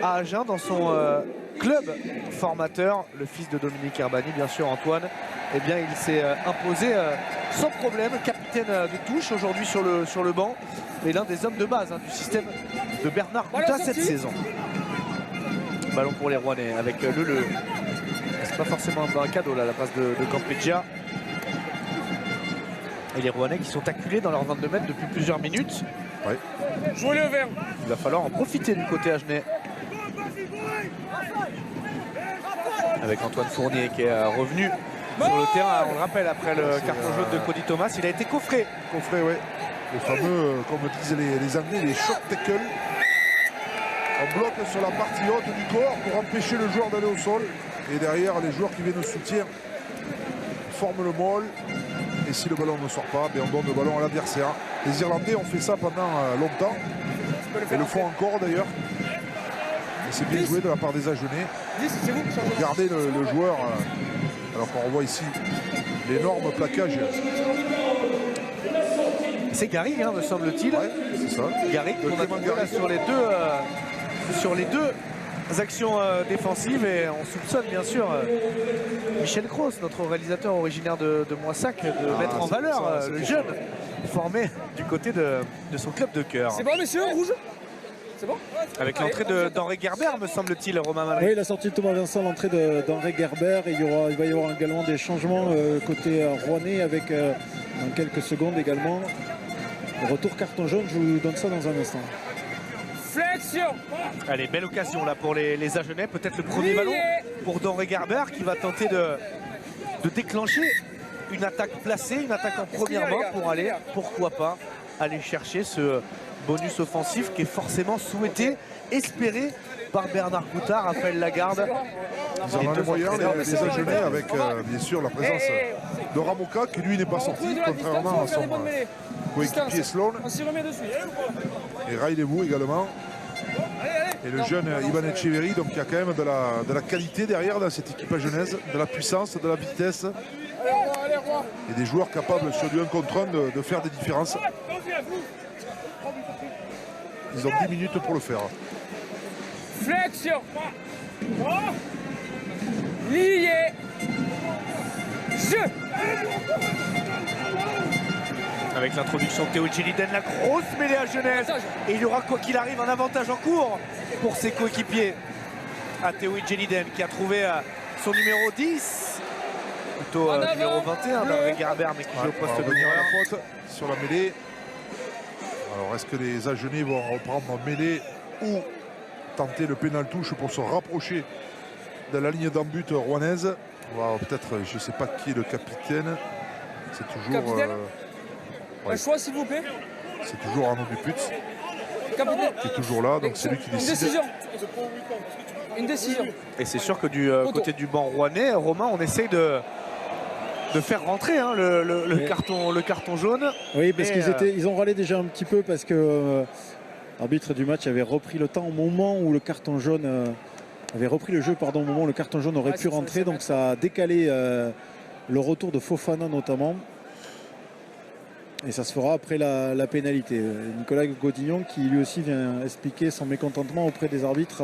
à Agen dans son club formateur, le fils de Dominique Herbani, bien sûr Antoine, eh bien il s'est imposé sans problème, capitaine de touche aujourd'hui sur le banc, et l'un des hommes de base du système de Bernard Gouta cette saison. Ballon pour les Rouennais avec le. C'est pas forcément un cadeau là, la passe de Campeggia. Et les Rouennais qui sont acculés dans leurs 22 mètres depuis plusieurs minutes. Oui. Jouez le vert. Il va falloir en profiter du côté agenais. Avec Antoine Fournier qui est revenu sur le terrain, on le rappelle, après le carton jaune de Cody Thomas. Il a été coffré. Coffré, oui. Les fameux, comme disent les Anglais, les short tackles. On bloque sur la partie haute du corps pour empêcher le joueur d'aller au sol. Et derrière, les joueurs qui viennent au soutien forment le môle. Et si le ballon ne sort pas, on donne le ballon à l'adversaire. Les Irlandais ont fait ça pendant longtemps. Et le font encore d'ailleurs. Et c'est bien joué de la part des Agenais. Regardez le joueur, alors qu'on revoit ici l'énorme plaquage. C'est Garrigue, me semble-t-il. Ouais, c'est ça. Garrigue qu'on a trouvé là sur les deux actions défensives, et on soupçonne bien sûr Michel Cross, notre réalisateur originaire de Moissac, de mettre en valeur le jeune formé du côté de son club de cœur. C'est bon, messieurs, rouge. C'est bon. Avec l'entrée d'Henri Gerber, me semble-t-il, Romain Malry. Oui, la sortie de Thomas Vincent, l'entrée d'Henri Gerber. Et il va y avoir également des changements côté rouennais avec dans quelques secondes également. Le retour carton jaune, je vous donne ça dans un instant. Flexion. Allez, belle occasion là pour les Agenais. Peut-être le premier ballon pour Henri Gerber qui va tenter de déclencher une attaque placée, une attaque en première main pour aller, pourquoi pas, aller chercher ce bonus offensif qui est forcément souhaité, espéré par Bernard Goutard, Raphaël Lagarde. Ils en ont les moyens, les Agenais, avec bien sûr la présence de Ramoka qui lui n'est pas sorti, contrairement à son coéquipier Sloan. Et Railevou également. Et le jeune Ivan Echeverry, donc il y a quand même de la qualité derrière dans cette équipe agenaise, de la puissance, de la vitesse. Et des joueurs capables sur du 1 contre 1 de faire des différences. Ils ont 10 minutes pour le faire. Flexion. Lié. Jeu. Avec l'introduction de Théo Djeliden, la grosse mêlée à Genève. Et il y aura quoi qu'il arrive un avantage en cours pour ses coéquipiers. À Théo Djeliden qui a trouvé son numéro 10. Plutôt numéro 21 d'André Gerber, mais qui joue au poste de numéro la faute sur la mêlée. Alors est-ce que les Agenais vont reprendre mêlée ou tenter le pénal touche pour se rapprocher de la ligne d'en-but rouennaise? Peut-être, je ne sais pas qui est le capitaine. C'est toujours... Un choix s'il vous plaît. C'est toujours Arnaud Duput qui est toujours là, donc c'est lui qui décide. Une décision. Et c'est sûr que du côté du banc rouennais, Romain, on essaye de faire rentrer hein, le carton jaune. Oui, parce qu'ils ont râlé déjà un petit peu parce que l'arbitre du match avait repris le temps au moment où le carton jaune avait repris le jeu, pardon, au moment où le carton jaune aurait pu rentrer, donc ça a décalé le retour de Fofana notamment. Et ça se fera après la pénalité. Nicolas Godignon qui lui aussi vient expliquer son mécontentement auprès des arbitres,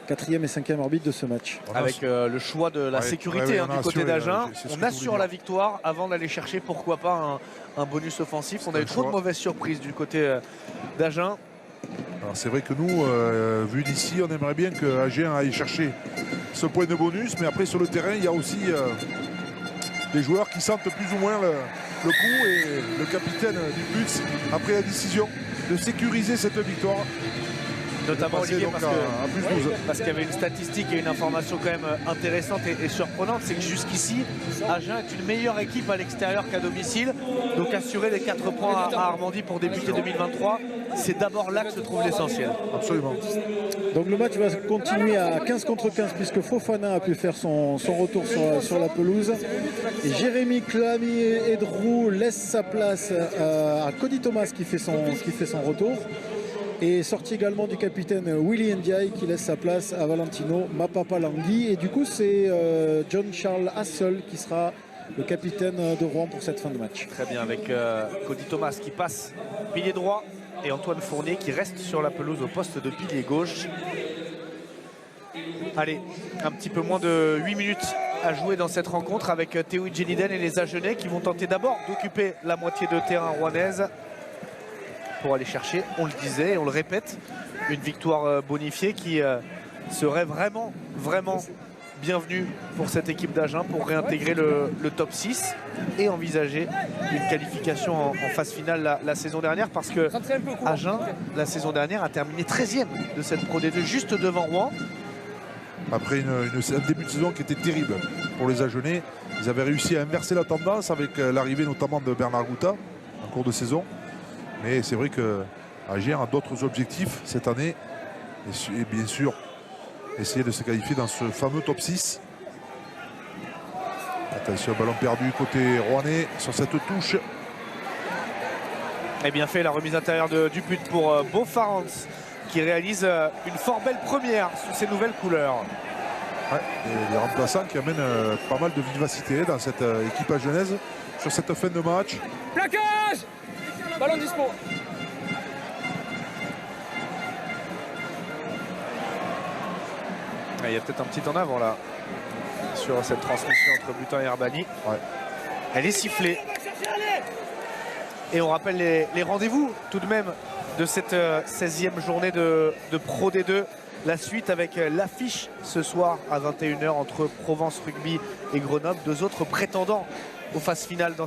4e et 5e arbitre de ce match. Avec le choix de la sécurité du côté d'Agen, on assure la victoire avant d'aller chercher pourquoi pas un bonus offensif. On a eu trop de mauvaises surprises du côté d'Agen. C'est vrai que nous, vu d'ici, on aimerait bien que Agen aille chercher ce point de bonus, mais après sur le terrain, il y a aussi des joueurs qui sentent plus ou moins le coup, et le capitaine du but a pris la décision de sécuriser cette victoire. Notamment Olivier, parce qu'il y avait une statistique et une information quand même intéressante et surprenante, c'est que jusqu'ici, Agen est une meilleure équipe à l'extérieur qu'à domicile. Donc assurer les 4 points à Armandie pour débuter 2023, c'est d'abord là que se trouve l'essentiel. Absolument. Donc le match va continuer à 15 contre 15 puisque Fofana a pu faire son retour sur la pelouse. Et Jérémy Clamy-Edrou laisse sa place à Cody Thomas qui fait son retour. Et sorti également du capitaine Willy Ndiaye qui laisse sa place à Valentino Mapapalangui. Et du coup, c'est John-Charles Hassel qui sera le capitaine de Rouen pour cette fin de match. Très bien, avec Cody Thomas qui passe pilier droit et Antoine Fournier qui reste sur la pelouse au poste de pilier gauche. Allez, un petit peu moins de 8 minutes à jouer dans cette rencontre avec Théo Djeliden et les Agenais qui vont tenter d'abord d'occuper la moitié de terrain rouennaise pour aller chercher, on le disait, on le répète, une victoire bonifiée qui serait vraiment bienvenue pour cette équipe d'Agen pour réintégrer le top 6 et envisager une qualification en phase finale la saison dernière, parce que Agen, la saison dernière, a terminé 13e de cette Pro D2, juste devant Rouen. Après un début de saison qui était terrible pour les Agenais, ils avaient réussi à inverser la tendance avec l'arrivée notamment de Bernard Gouta en cours de saison. Mais c'est vrai que Agen a d'autres objectifs cette année. Et bien sûr, essayer de se qualifier dans ce fameux top 6. Attention, ballon perdu côté rouennais sur cette touche. Et bien fait la remise intérieure du but pour Beaufarance qui réalise une fort belle première sous ses nouvelles couleurs. Ouais, et les remplaçants qui amènent pas mal de vivacité dans cette équipe agenaise sur cette fin de match. Plaquage! Ballon dispo. Il y a peut-être un petit en avant là sur cette transmission entre Butin et Herbani. Ouais. Elle est sifflée. Et on rappelle les rendez-vous tout de même de cette 16e journée de Pro D2. La suite avec l'affiche ce soir à 21 h entre Provence Rugby et Grenoble. Deux autres prétendants aux phases finales dans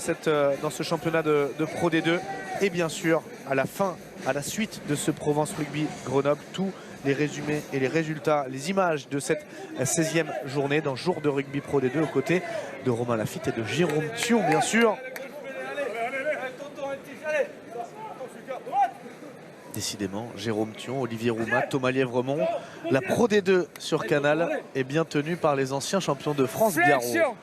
ce championnat de Pro D2. Et bien sûr, à la fin, à la suite de ce Provence Rugby Grenoble, tous les résumés et les résultats, les images de cette 16e journée dans Jour de Rugby Pro D2 aux côtés de Romain Lafitte et de Jérôme Thion, bien sûr. Décidément, Jérôme Thion, Olivier Roumat, Thomas Lièvremont. La Pro D2 sur Canal est bien tenue par les anciens champions de France Biarro.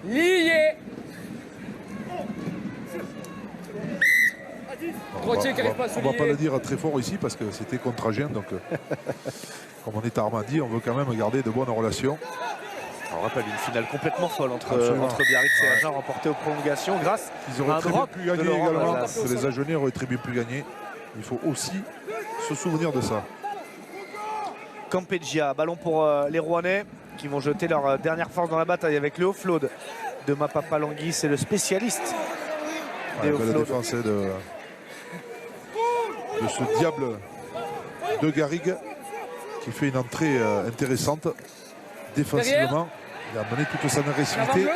Lié. On ne va pas le dire très fort ici parce que c'était contre Agen. Donc, comme on est à Armandie, on veut quand même garder de bonnes relations. On rappelle une finale complètement folle entre Biarritz et Agen, remportée aux prolongations grâce à un drop pu gagner également. Les Agenais auraient très bien pu gagner. Il faut aussi se souvenir de ça. Campegia, ballon pour les Rouennais qui vont jeter leur dernière force dans la bataille avec le offload de Mapapa Langui. C'est le spécialiste des la défense de ce diable de Garrigue qui fait une entrée intéressante défensivement. Il a mené toute son agressivité.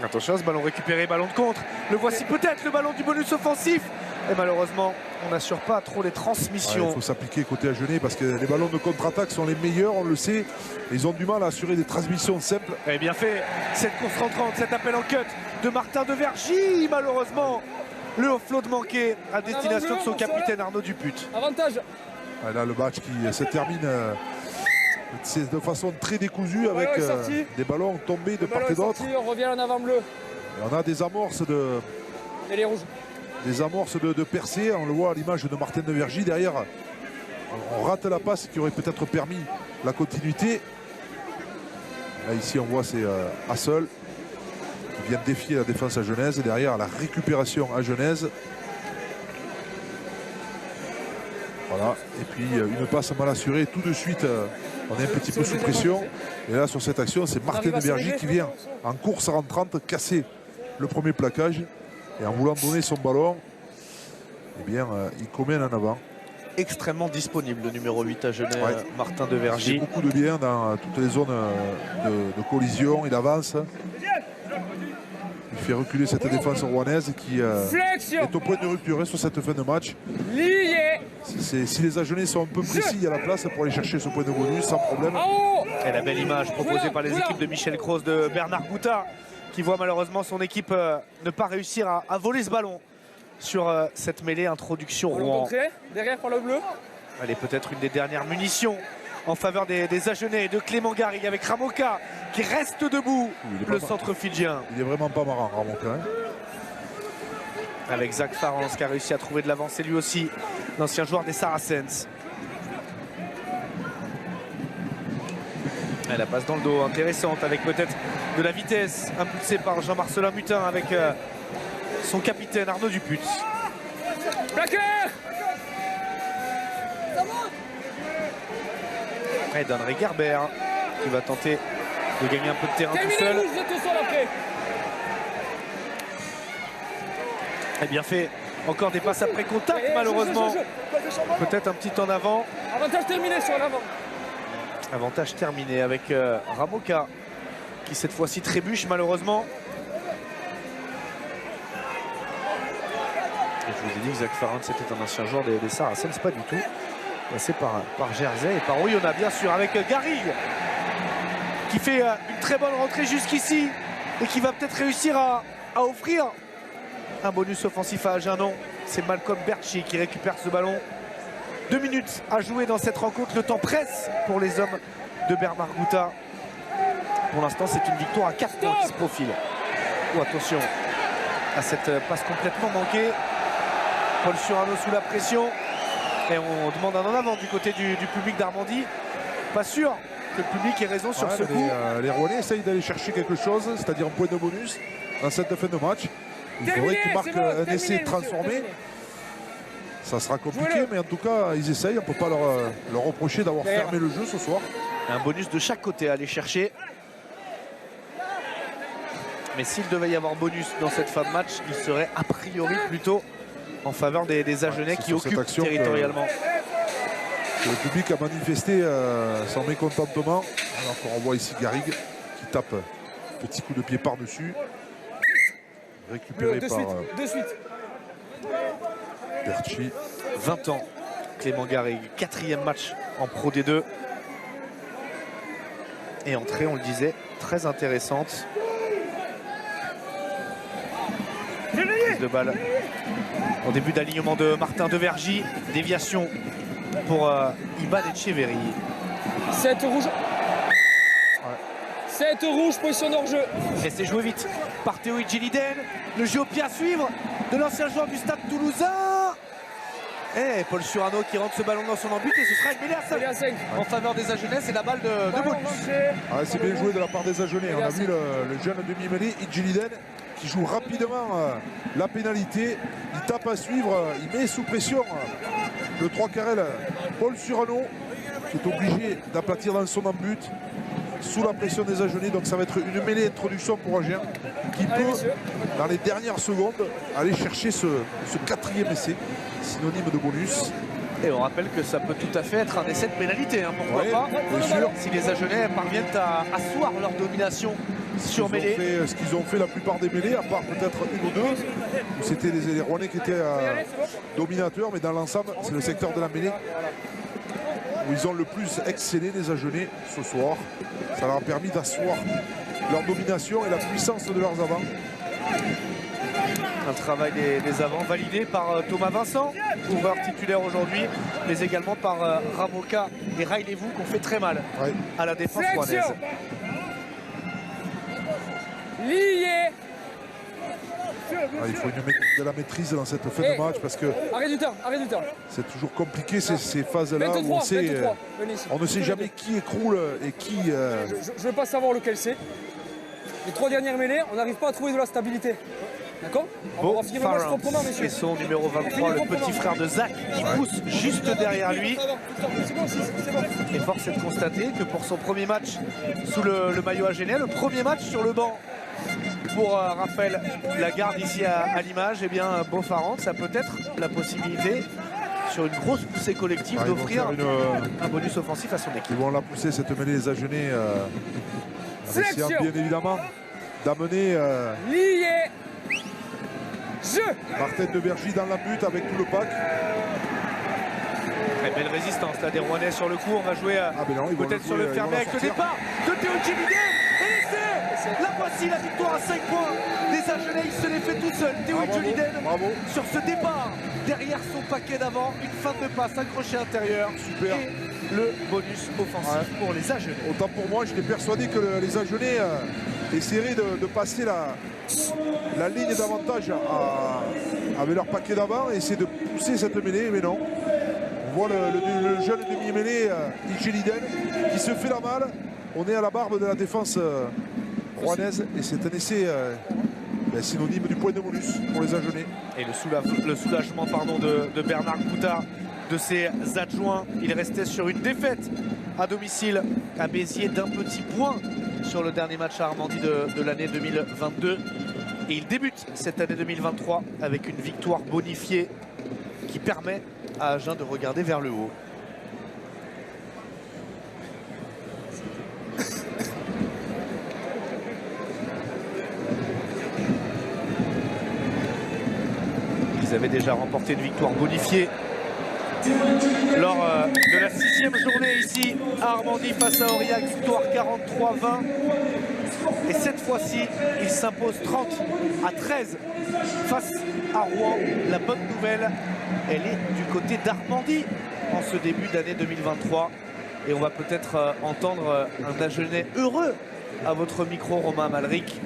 Attention, ce ballon récupéré, ballon de contre. Le voici peut-être, le ballon du bonus offensif. Et malheureusement, on n'assure pas trop les transmissions. Il faut s'appliquer côté Agenais parce que les ballons de contre-attaque sont les meilleurs, on le sait. Ils ont du mal à assurer des transmissions simples. Et bien fait, cette course rentrante, cet appel en cut de Martin de Vergy. Malheureusement, le offload manqué à destination de son capitaine Arnaud Duput. Avantage. Là, le match qui se termine de façon très décousue avec des ballons tombés de part et d'autre. On revient en avant bleu. On a des amorces de... Et les rouges. Des amorces de percée, on le voit à l'image de Martin de Vergy. Derrière, on rate la passe qui aurait peut-être permis la continuité. Là, ici, on voit c'est Hassel qui vient défier la défense agenaise. Derrière, la récupération agenaise. Voilà. Et puis, une passe mal assurée. Tout de suite, on est un petit peu sous pression. Et là, sur cette action, c'est Martin de Vergy qui vient en course rentrante casser le premier plaquage. Et en voulant donner son ballon, eh bien, il commet en avant. Extrêmement disponible, le numéro 8 à Genève, Martin de Vergy. Il fait beaucoup de bien dans toutes les zones de collision. Il avance. Il fait reculer cette défense rouennaise qui est au point de rupture sur cette fin de match. Si les Agenais sont un peu précis, il y a la place pour aller chercher ce point de bonus sans problème. Et la belle image proposée par les équipes de Michel Croze, de Bernard Gouta, qui voit malheureusement son équipe ne pas réussir à voler ce ballon sur cette mêlée introduction Rouen. Derrière par le bleu. Elle est peut-être une des dernières munitions en faveur des Agenais et de Clément Garrigue avec Ramoka qui reste debout, le centre fidjien. Il est vraiment pas marrant, Ramoka. Avec Zach Farens qui a réussi à trouver de l'avancée lui aussi, l'ancien joueur des Saracens. La passe dans le dos, intéressante, avec peut-être de la vitesse, impulsée par Jean-Marcelin Mutin avec son capitaine Arnaud Duput. Et d'André Gerber qui va tenter de gagner un peu de terrain tout seul. Et bien fait, encore des passes après contact malheureusement. Peut-être un petit en avant. Avantage terminé sur l'avant. Avantage terminé avec Ramoka qui cette fois-ci trébuche malheureusement. Et je vous ai dit que Zach Farens était un ancien joueur des Saracens, pas du tout. Passé par Jersey et par Oyonnax bien sûr avec Garrigue qui fait une très bonne rentrée jusqu'ici et qui va peut-être réussir à offrir un bonus offensif à Agen. Non, c'est Malcolm Berchi qui récupère ce ballon. 2 minutes à jouer dans cette rencontre. Le temps presse pour les hommes de Bernard Gouta. Pour l'instant, c'est une victoire à 4 points qui se profile. Oh, attention à cette passe complètement manquée. Paul Surano sous la pression. Et on demande un en avant du côté du public d'Armandie. Pas sûr que le public ait raison sur ce coup. Les Rouennais essayent d'aller chercher quelque chose, c'est-à-dire un point de bonus dans cette fin de match. Il faudrait qu'ils marquent un essai transformé. Ça sera compliqué, mais en tout cas, ils essayent. On ne peut pas leur reprocher d'avoir fermé le jeu ce soir. Un bonus de chaque côté à aller chercher. Mais s'il devait y avoir bonus dans cette fin de match, il serait a priori plutôt en faveur des Agenais qui occupent territorialement. Le public a manifesté son mécontentement. Alors qu'on revoit ici Garrigue qui tape petit coup de pied par-dessus. récupéré de par suite. Berchi. 20 ans, Clément Garrigue, 4e match en Pro D2. Et entrée, on le disait, très intéressante. Prise de balle au début d'alignement de Martin Devergy. Déviation pour Iban Etcheverry. 7 rouge. 7 rouge, position hors-jeu. Et c'est joué vite par Théo Idjiliden. Le jeu au pied à suivre de l'ancien joueur du Stade Toulousain. Et Paul Surano qui rentre ce ballon dans son embut et ce sera une mêlée à 5 en faveur des Agenais. C'est la balle de bonus. C'est bien joué de la part des Agenais. On a vu le jeune demi-mêlée Idjiliden qui joue rapidement la pénalité. Il tape à suivre, il met sous pression le 3 carrel Paul Surano qui est obligé d'aplatir dans son embut sous la pression des Agenais. Donc ça va être une mêlée d'introduction pour Agen qui peut, dans les dernières secondes, aller chercher ce 4e essai, synonyme de bonus. Et on rappelle que ça peut tout à fait être un essai de pénalité, hein, pourquoi pas, bien sûr. Si les Agenais parviennent à asseoir leur domination sur mêlée. Ce qu'ils ont fait la plupart des mêlées, à part peut-être une ou deux, où c'était les Rouennais qui étaient dominateurs, mais dans l'ensemble, c'est le secteur de la mêlée où ils ont le plus excellé, les Agenais, ce soir. Ça leur a permis d'asseoir leur domination et la puissance de leurs avants. Un travail des avants validé par Thomas Vincent, ouvreur titulaire aujourd'hui, mais également par Ramoka et Railevou qui ont fait très mal à la défense rouennaise. Lié. Il faut de la maîtrise dans cette fin de match parce que arrête du temps. C'est toujours compliqué ces phases-là où on ne sait jamais qui écroule et qui... Je ne veux pas savoir lequel c'est. Les 3 dernières mêlées, on n'arrive pas à trouver de la stabilité. D'accord? On va finir le match proprement, messieurs. Et son numéro 23, le petit frère de Zach, qui pousse juste derrière lui. Et force est de constater que pour son premier match sous le maillot agenais, le premier match sur le banc pour Raphaël Lagarde ici à l'image, eh bien Beaufarande, ça peut être la possibilité sur une grosse poussée collective d'offrir un bonus offensif à son équipe. Ils vont la pousser cette mêlée les Agenais en essayant bien évidemment d'amener Martin Devergy dans la butte avec tout le pack. Très belle résistance là des Rouennais sur le coup. On va jouer peut-être sur le fermé avec le départ de Théo Idjiliden. Et l'essai. La voici la victoire à 5 points des Agenais. Il se les fait tout seul. Théo Idjiliden sur ce départ derrière son paquet d'avant. Une fin de passe, un crochet intérieur. Super. Et le bonus offensif pour les Agenais. Autant pour moi, j'étais persuadé que les Agenais essaieraient de passer la ligne d'avantage avec leur paquet d'avant et essayer de pousser cette mêlée, mais non. On voit le jeune demi-mêlée Idjiliden qui se fait la malle. On est à la barbe de la défense rouennaise et c'est un essai synonyme du point de bonus pour les Agenais. Et le soulagement de Bernard Gouta, de ses adjoints. Il restait sur une défaite à domicile à Béziers d'un petit point sur le dernier match à Armandie de l'année 2022. Et il débute cette année 2023 avec une victoire bonifiée qui permet à Agen de regarder vers le haut. Ils avaient déjà remporté une victoire bonifiée lors de la 6e journée ici à Armandie face à Aurillac, victoire 43-20. Et cette fois-ci, il s'impose 30-13 face à Rouen. La bonne nouvelle, elle est du côté d'Armandie en ce début d'année 2023. Et on va peut-être entendre un Agenais heureux à votre micro, Romain Malric,